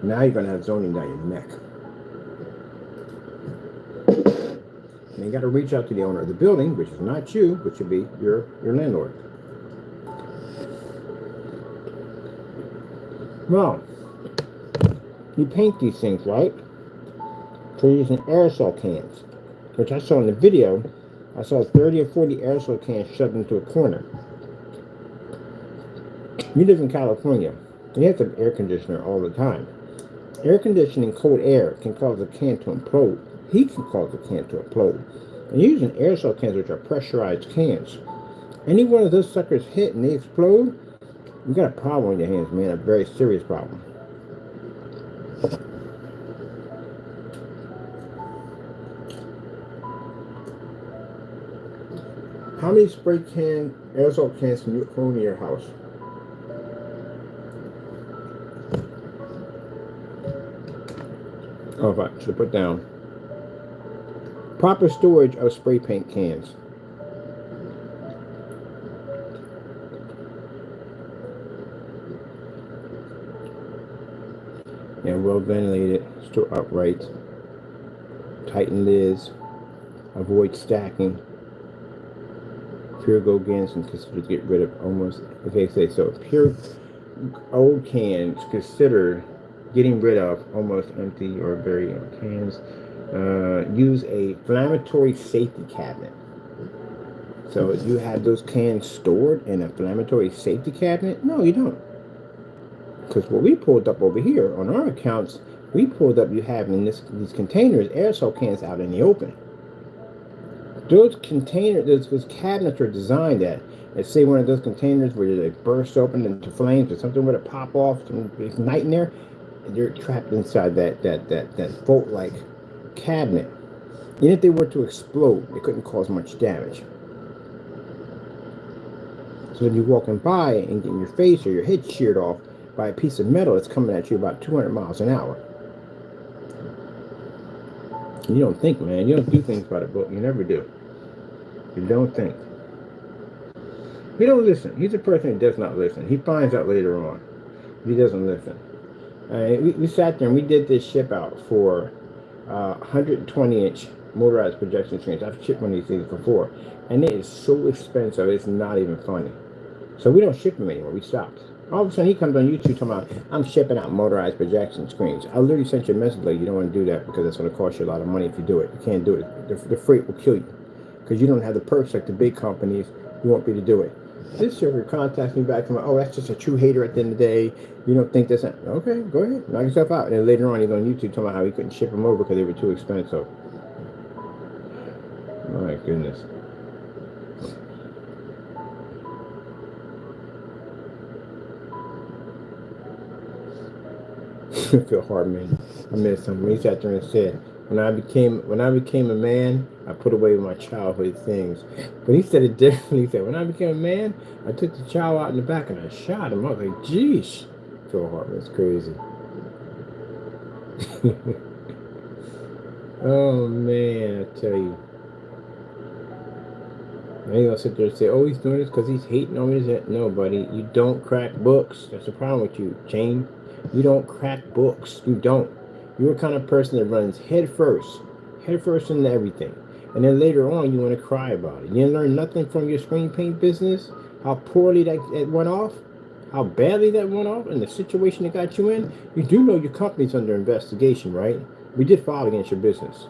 Now you're going to have zoning down your neck. And you got to reach out to the owner of the building, which is not you, which would be your landlord. Well, you paint these things, right? So you're using aerosol cans, which I saw in the video. I saw 30 or 40 aerosol cans shoved into a corner. You live in California. You have to have air conditioner all the time. Air conditioning cold air can cause a can to implode. Heat can cause a can to implode. And you're using aerosol cans, which are pressurized cans. Any one of those suckers hit and they explode, you got a problem on your hands, man. A very serious problem. How many spray can aerosol cans can you own in your house? Oh, if I should put down. Proper storage of spray paint cans. And well ventilated, store upright. Tighten lids. Avoid stacking. Pure gold cans and consider to get rid of almost. Okay, so pure old cans consider getting rid of almost empty or very empty cans. Use a inflammatory safety cabinet. So you have those cans stored in a inflammatory safety cabinet? No, you don't. Because what we pulled up over here on our accounts, we pulled up you have in these containers aerosol cans out in the open. Those containers, those cabinets are designed at. Let's say one of those containers where they burst open into flames or something where it pop off, ignite in there, and you're trapped inside that bolt-like cabinet. And if they were to explode, they couldn't cause much damage. So when you're walking by and getting your face or your head sheared off by a piece of metal that's coming at you about 200 miles an hour. You don't think, man. You don't do things by the book. You never do. You don't think. He don't listen. He's a person who does not listen. He finds out later on. He doesn't listen. We sat there and we did this ship out for 120-inch motorized projection screens. I've shipped one of these things before. And it is so expensive, it's not even funny. So we don't ship them anymore. We stopped. All of a sudden, he comes on YouTube talking about, I'm shipping out motorized projection screens. I literally sent you a message like, you don't want to do that because it's going to cost you a lot of money if you do it. You can't do it. The freight will kill you because you don't have the perks like the big companies who want me to do it. This server contacts me back and I'm like, oh, that's just a true hater at the end of the day. You don't think that's not. Okay, go ahead. Knock yourself out. And then later on, he's on YouTube talking about how he couldn't ship them over because they were too expensive. My goodness. I feel hard, man. I miss him. He sat there and said, when I became a man, I put away my childhood things. But he said it differently. He said, when I became a man, I took the child out in the back and I shot him. I was like, geez. I feel hard. That's crazy. Oh, man, I tell you. Now you're going to sit there and say, oh, he's doing this because he's hating on me. No, buddy, you don't crack books. That's the problem with you, Jane. You don't crack books. You don't. You're the kind of person that runs head first into everything. And then later on, you want to cry about it. You didn't learn nothing from your screen paint business, how poorly that it went off, how badly that went off, and the situation that got you in. You do know your company's under investigation, right? We did file against your business.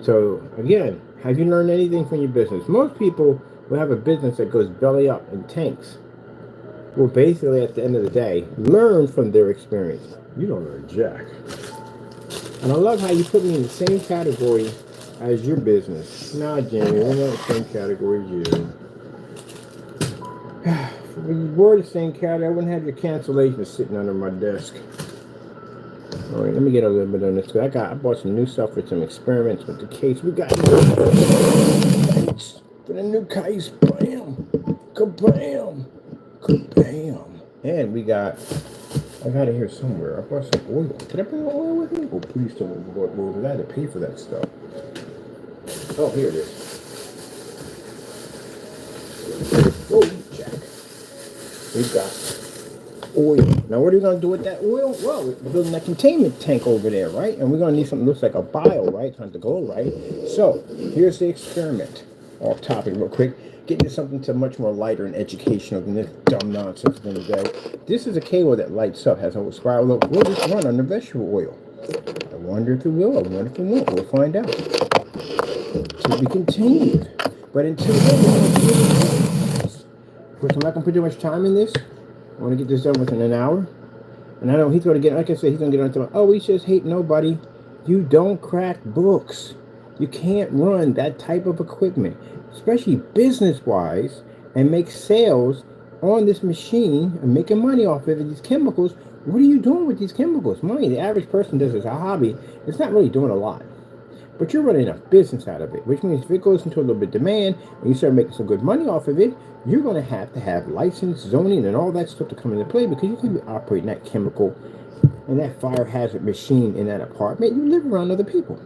So, again, have you learned anything from your business? Most people will have a business that goes belly up and tanks. Well, basically, at the end of the day, learn from their experience. You don't learn jack. And I love how you put me in the same category as your business. Nah, Jamie, we're not the same category as you. If we were the same category, I wouldn't have your cancellation sitting under my desk. All right, let me get a little bit on this. I bought some new stuff for some experiments with the case. We got for the new case. Bam, kabam, kabam. And we got, I got it here somewhere. I bought some oil. Did I bring oil with me? Oh, please tell me what oil. I had to pay for that stuff. Oh, here it is. Oh, Jack. We got oil. Now, what are we going to do with that oil? Well, we're building that containment tank over there, right? And we're going to need something that looks like a vial, right? Time to go, right? So, here's the experiment. Off topic real quick. Getting to something to much more lighter and educational than this dumb nonsense at the end of the day. This is a cable that lights up, has a spiral look. We'll just run under vegetable oil. I wonder if it will. I wonder if it won't. We'll find out. To be continued. But until then, of course, I'm not going to put too much time in this. I want to get this done within an hour. And I know he's going to get, like I said, he's going to get on to, oh, he just hate nobody. You don't crack books. You can't run that type of equipment, especially business-wise, and make sales on this machine and making money off of it, these chemicals. What are you doing with these chemicals? Money, the average person does as a hobby. It's not really doing a lot. But you're running a business out of it, which means if it goes into a little bit of demand and you start making some good money off of it, you're going to have license, zoning, and all that stuff to come into play because you can be operating that chemical and that fire hazard machine in that apartment. You live around other people.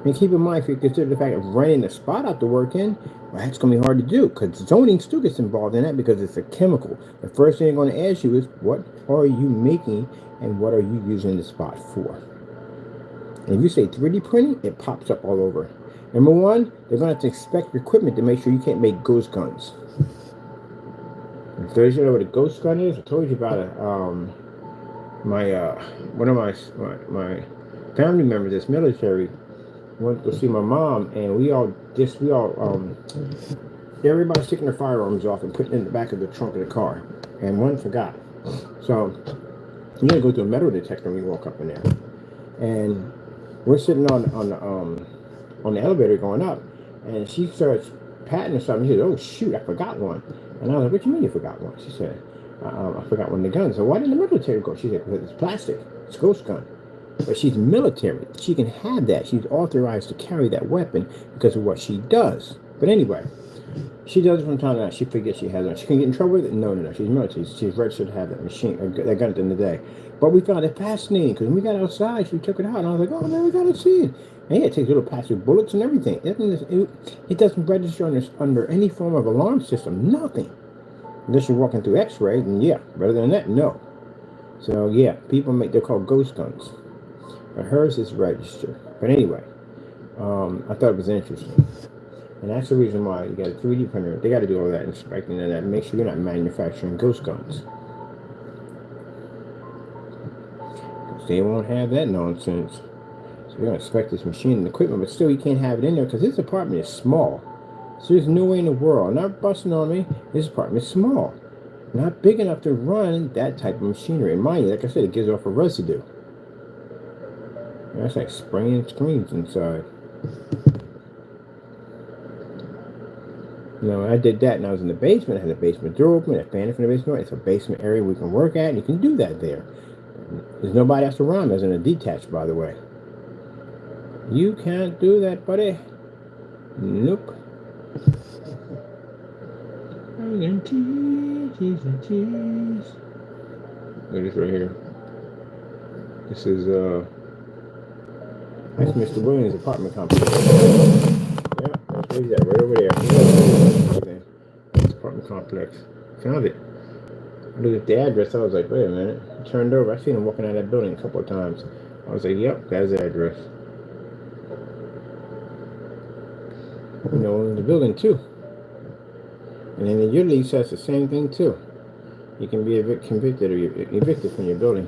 And keep in mind, if you consider the fact of renting a spot out to work in, well, that's going to be hard to do because zoning still gets involved in that because it's a chemical. The first thing they're going to ask you is, what are you making and what are you using the spot for? And if you say 3D printing, it pops up all over. Number one, they're going to have to inspect your equipment to make sure you can't make ghost guns. And so you know what a ghost gun is? I told you about it. One of my family members that's military went to go see my mom, and everybody's taking their firearms off and putting it in the back of the trunk of the car, and one forgot. So you gotta go through a metal detector when you walk up in there, and we're sitting on the elevator going up, and she starts patting herself, and she says, "Oh shoot, I forgot one." And I was like, "What do you mean you forgot one?" She said, "I forgot one of the guns." So why didn't the metal detector go? She said, "Because it's plastic. It's a ghost gun." But she's military. She can have that. She's authorized to carry that weapon because of what she does. But anyway, she does it from time to time. She forgets she has it. She can get in trouble with it? No. She's military. She's registered to have that machine, that gun at the end of the day. But we found it fascinating because when we got outside, she took it out. And I was like, oh, man, we got to see it. And yeah, it takes little plastic bullets and everything. It doesn't register under any form of alarm system. Nothing. Unless you're walking through x-ray, then yeah. Rather than that, no. So yeah, they're called ghost guns. But hers is registered. But anyway, I thought it was interesting. And that's the reason why you got a 3D printer. They got to do all that inspecting and that. Make sure you're not manufacturing ghost guns. Because they won't have that nonsense. So they're going to inspect this machine and equipment, but still you can't have it in there because this apartment is small. So there's no way in the world. Not busting on me. This apartment is small. Not big enough to run that type of machinery. And mind you, like I said, it gives off a residue. That's like spraying screens inside. You know, I did that and I was in the basement. I had the basement door open, a fan from the basement door. It's a basement area we can work at, and you can do that there. There's nobody else around. There's in a detached, by the way. You can't do that, buddy. Nope. Cheese and cheese. Look at this right here. This is that's Mr. Williams' apartment complex. Yeah, that's where he's at, right over there. This apartment complex. Found it. I looked at the address, I was like, wait a minute. I turned over, I seen him walking out of that building a couple of times. I was like, yep, that's the address. in the building too. And then your lease has the same thing too. You can be convicted or evicted from your building.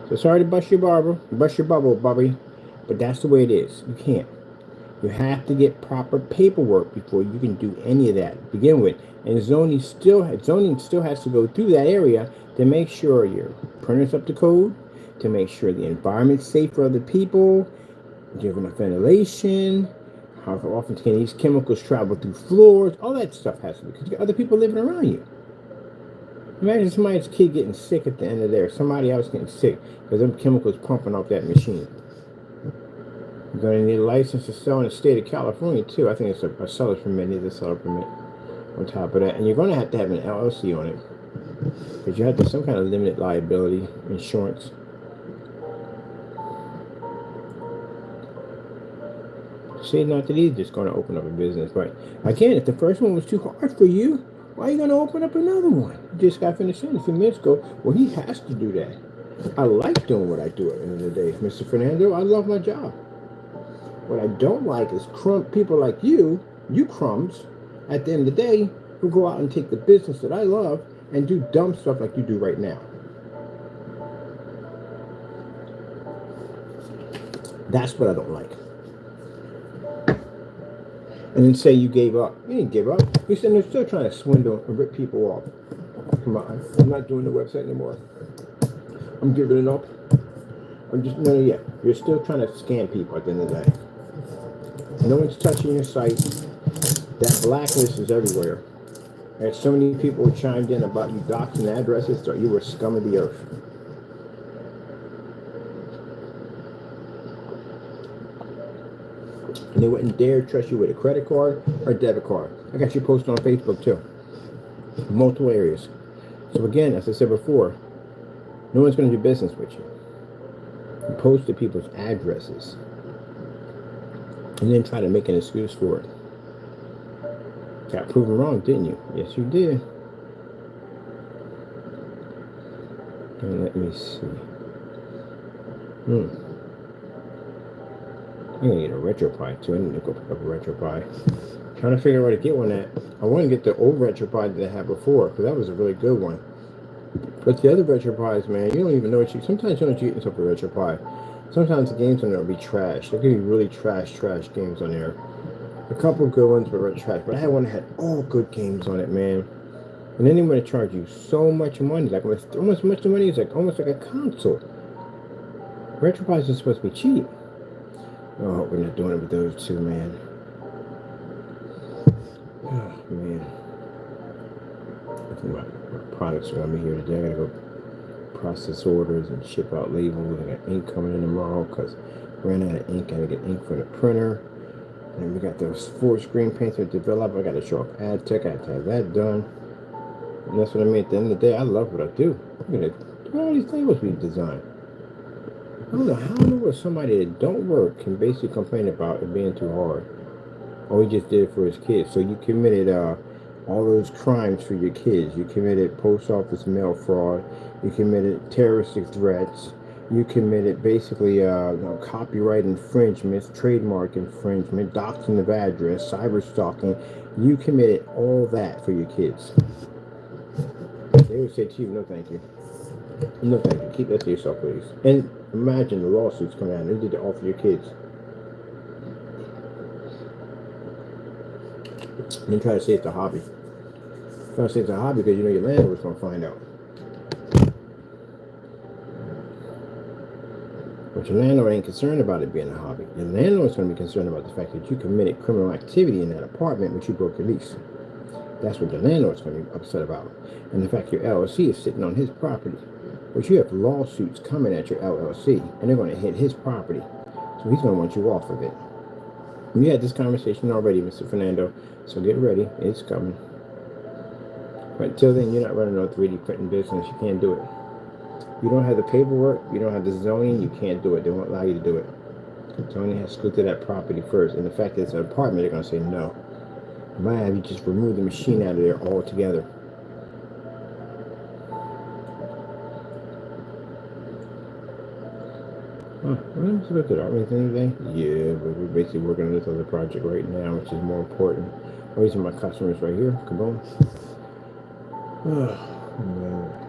So sorry to bust your bubble, Bobby, but that's the way it is. You can't. You have to get proper paperwork before you can do any of that to begin with. And zoning still has to go through that area to make sure your printer's up to code, to make sure the environment's safe for other people, give enough ventilation, how often can these chemicals travel through floors, all that stuff has to be, because you got other people living around you. Imagine somebody's kid getting sick at the end of there, somebody else getting sick because them chemicals pumping off that machine. You're going to need a license to sell in the state of California too. I think it's a seller's permit, needs a seller permit on top of that. And you're going to have an LLC on it, because you have to some kind of limited liability insurance. See, not that he's just going to open up a business, but again, if the first one was too hard for you, why are you going to open up another one? You just got finished saying a few minutes ago, well, he has to do that. I like doing what I do at the end of the day. Mr. Fernando, I love my job. What I don't like is people like you crumbs, at the end of the day, who go out and take the business that I love and do dumb stuff like you do right now. That's what I don't like. And then say you gave up. You didn't give up. You're still trying to swindle and rip people off. Come on, I'm not doing the website anymore. I'm giving it up. Yeah. You're still trying to scam people at the end of the day. No one's touching your site. That blacklist is everywhere. And so many people chimed in about you doxing addresses, so you were scum of the earth. And they wouldn't dare trust you with a credit card or a debit card. I got you posted on Facebook too. Multiple areas. So again, as I said before, no one's going to do business with you. You post to people's addresses and then try to make an excuse for it. Got proven wrong, didn't you? Yes, you did. And let me see. I'm going to get a RetroPie too. I need to go pick up a RetroPie. Trying to figure out where to get one at. I want to get the old RetroPie that I had before, because that was a really good one. But the other RetroPies, man, you don't even know what sometimes you don't get yourself a RetroPie. Sometimes the games on there will be trash. There could be really trash games on there. A couple good ones were trash, but I had one that had all good games on it, man. And then they want to charge you so much money, like almost much money. It's like almost like a console. RetroPies are supposed to be cheap. Oh, I hope we're not doing it with those two, man. Oh, man. I think my products are going to be here today. I got to go process orders and ship out labels. I got ink coming in tomorrow because I ran out of ink. I got to get ink for the printer. And we got those 4 screen paints to develop. I got to show up ad tech. I have to have that done. And that's what I mean. At the end of the day, I love what I do. Look at it. All these labels we design. I don't know how in the world somebody that don't work can basically complain about it being too hard. Oh, he just did it for his kids. So you committed all those crimes for your kids. You committed post office mail fraud. You committed terroristic threats. You committed basically copyright infringements, trademark infringement, doxing of address, cyber stalking. You committed all that for your kids. They would say to you, no thank you. No thank you. Keep that to yourself, please. And imagine the lawsuits coming out. They did it all for your kids. And then try to say it's a hobby. Try to say it's a hobby because you know your landlord's going to find out. But your landlord ain't concerned about it being a hobby. Your landlord's going to be concerned about the fact that you committed criminal activity in that apartment which you broke your lease. That's what the landlord's going to be upset about. And the fact your LLC is sitting on his property. But you have lawsuits coming at your LLC, and they're going to hit his property. So he's going to want you off of it. We had this conversation already, Mr. Fernando, so get ready. It's coming. But until then, you're not running no 3D printing business. You can't do it. You don't have the paperwork. You don't have the zoning. You can't do it. They won't allow you to do it. Zoning has to go to that property first. And the fact that it's an apartment, they're going to say no. You might have you just remove the machine out of there altogether. Huh, well, let's look at art today. Yeah, but we're basically working on this other project right now, which is more important. Oh, these are my customers right here. Come on. Oh, man.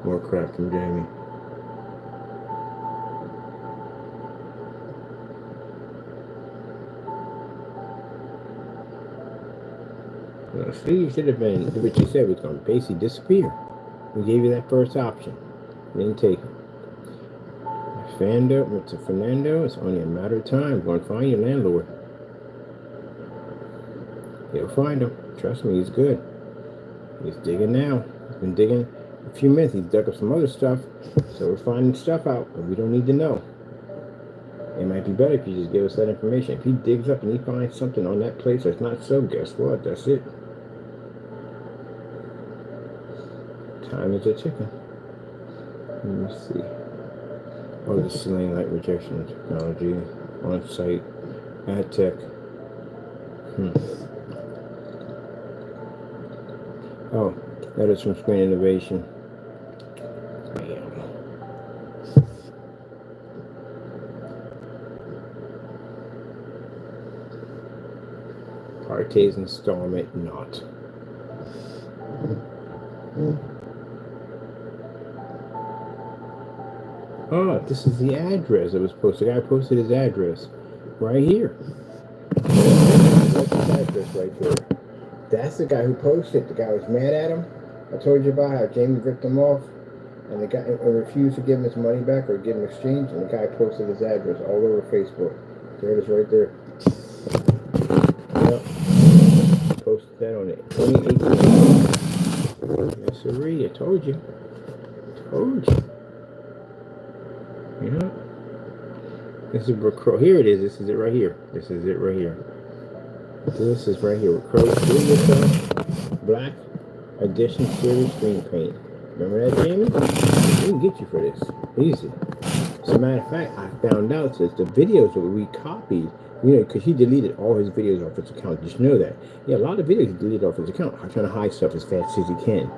More crap from Jamie. See, you should have been what you said was going to basically disappear. We gave you that first option. You didn't take it. Fernando, it's only a matter of time. Go and find your landlord. He'll find him. Trust me, he's good. He's digging now. He's been digging a few minutes. He's dug up some other stuff. So we're finding stuff out, but we don't need to know. It might be better if you just give us that information. If he digs up and he finds something on that place that's not so, guess what? That's it. Time is a chicken. Let me see. Oh, the ceiling light rejection technology on site. Ad tech. Oh, that is from Screen Innovation. Partes installment not. Oh, this is the address that was posted. The guy posted his address right here. That's his address right there. That's the guy who posted. The guy was mad at him. I told you about how Jamie ripped him off, and the guy refused to give him his money back or give him exchange, and the guy posted his address all over Facebook. There it is right there. Yep. Posted that on it. 2018. Yes, sirree. I told you. Told you. Yeah. This is Crow. Here it is. This is it right here. This is it right here. This is right here. Crow Black Edition Series Screen Paint. Remember that, Jamie? We can get you for this. Easy. As a matter of fact, I found out that the videos that we copied, because he deleted all his videos off his account. Did you know that? Yeah, a lot of videos he deleted off his account. I'm trying to hide stuff as fast as he can.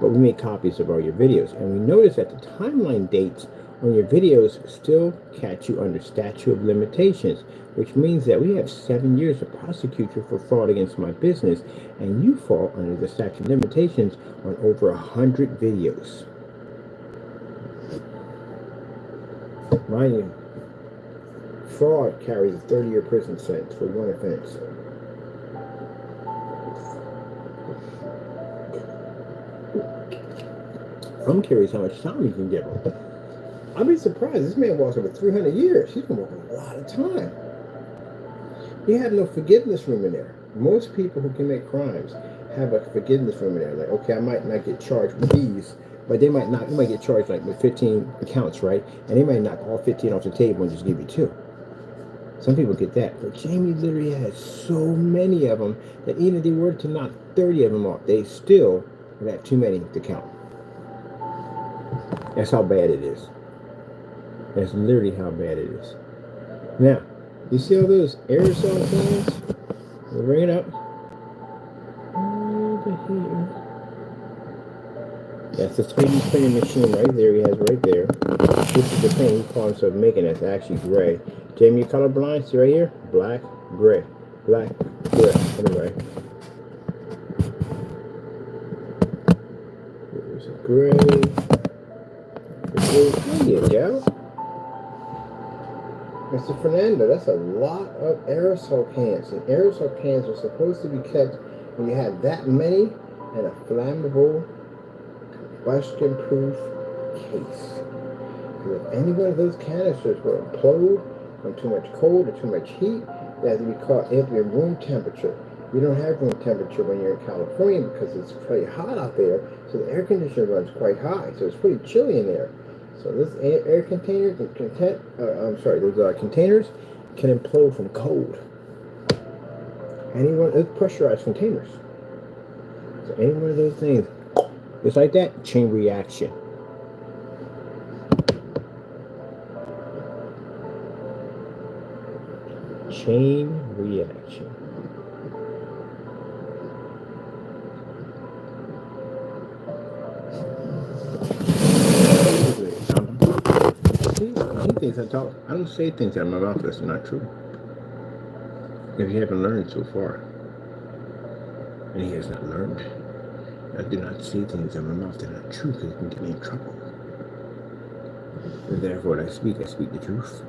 But we made copies of all your videos. And we noticed that the timeline dates on your videos still catch you under statute of limitations, which means that we have 7 years to prosecute you for fraud against my business, and you fall under the statute of limitations on over 100 videos. Mind you, fraud carries a 30-year prison sentence for one offense. I'm curious how much time you can give him. I'd be surprised. This man walks over 300 years. He's been working a lot of time. He had no forgiveness room in there. Most people who commit crimes have a forgiveness room in there. Like, okay, I might not get charged with these, but they might not. You might get charged like with 15 accounts, right? And they might knock all 15 off the table and just give you 2. Some people get that. But Jamie literally has so many of them that even if they were to knock 30 of them off, they still would have too many to count. That's how bad it is. That's literally how bad it is. Now, you see all those aerosol cans? We'll bring it up. Over here. That's the 3D printing machine right there. He has right there. This is the paint he calls himself making. That's actually gray. Jamie, you colorblind? See right here? Black, gray. Black, gray. Anyway. Here's a gray. There you go. Mr. Fernando, that's a lot of aerosol cans. And aerosol cans are supposed to be kept when you have that many in a flammable, combustion-proof case. Because if any one of those canisters will implode from too much cold or too much heat, they have to be room temperature. You don't have room temperature when you're in California because it's pretty hot out there, so the air conditioner runs quite high, so it's pretty chilly in there. So this air container, those containers can implode from cold. Those pressurized containers. So any one of those things, just like that, chain reaction. Chain reaction. as I talk, I don't say things out of my mouth that's not true. If you haven't learned so far, and he has not learned, I do not say things out of my mouth that are not true because it can get me in trouble. And therefore, when I speak the truth.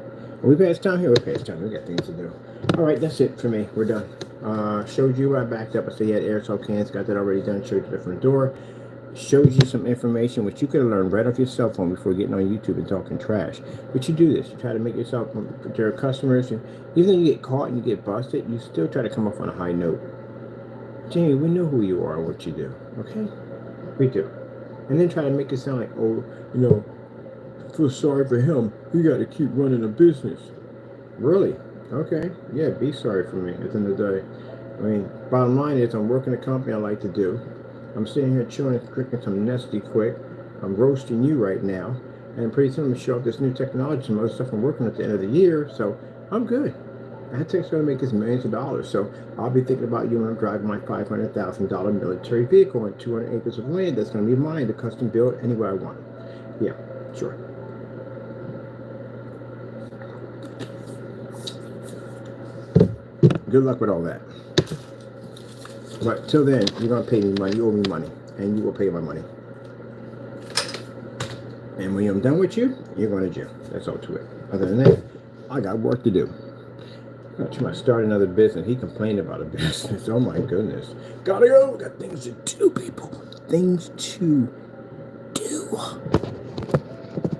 Are we past time here? We're past time. We got things to do. All right, that's it for me. We're done. Showed you where I backed up. I said you had aerosol cans. Got that already done. Showed you the front door. Showed you some information which you could have learned right off your cell phone before getting on YouTube and talking trash. But you do this. You try to make yourself to your customers. And even though you get caught and you get busted, you still try to come off on a high note. Jamie, we know who you are and what you do. Okay? We do. And then try to make it sound like, oh, you know, feel sorry for him. He got to keep running a business. Really? Okay. Yeah, be sorry for me at the end of the day. I mean, bottom line is I'm working a company I like to do. I'm sitting here chilling, drinking some Nestle Quick. I'm roasting you right now. And pretty soon I'm going to show up this new technology, some other stuff I'm working at the end of the year. So I'm good. That tech's going to make us millions of dollars. So I'll be thinking about you when I'm driving my $500,000 military vehicle on 200 acres of land that's going to be mine to custom build anywhere I want. Yeah, sure. Good luck with all that. But till then, you're going to pay me money. You owe me money. And you will pay my money. And when I'm done with you, you're going to jail. That's all to it. Other than that, I got work to do. I'm trying to start another business. He complained about a business. Oh my goodness. Gotta go. Got things to do, people. Things to do.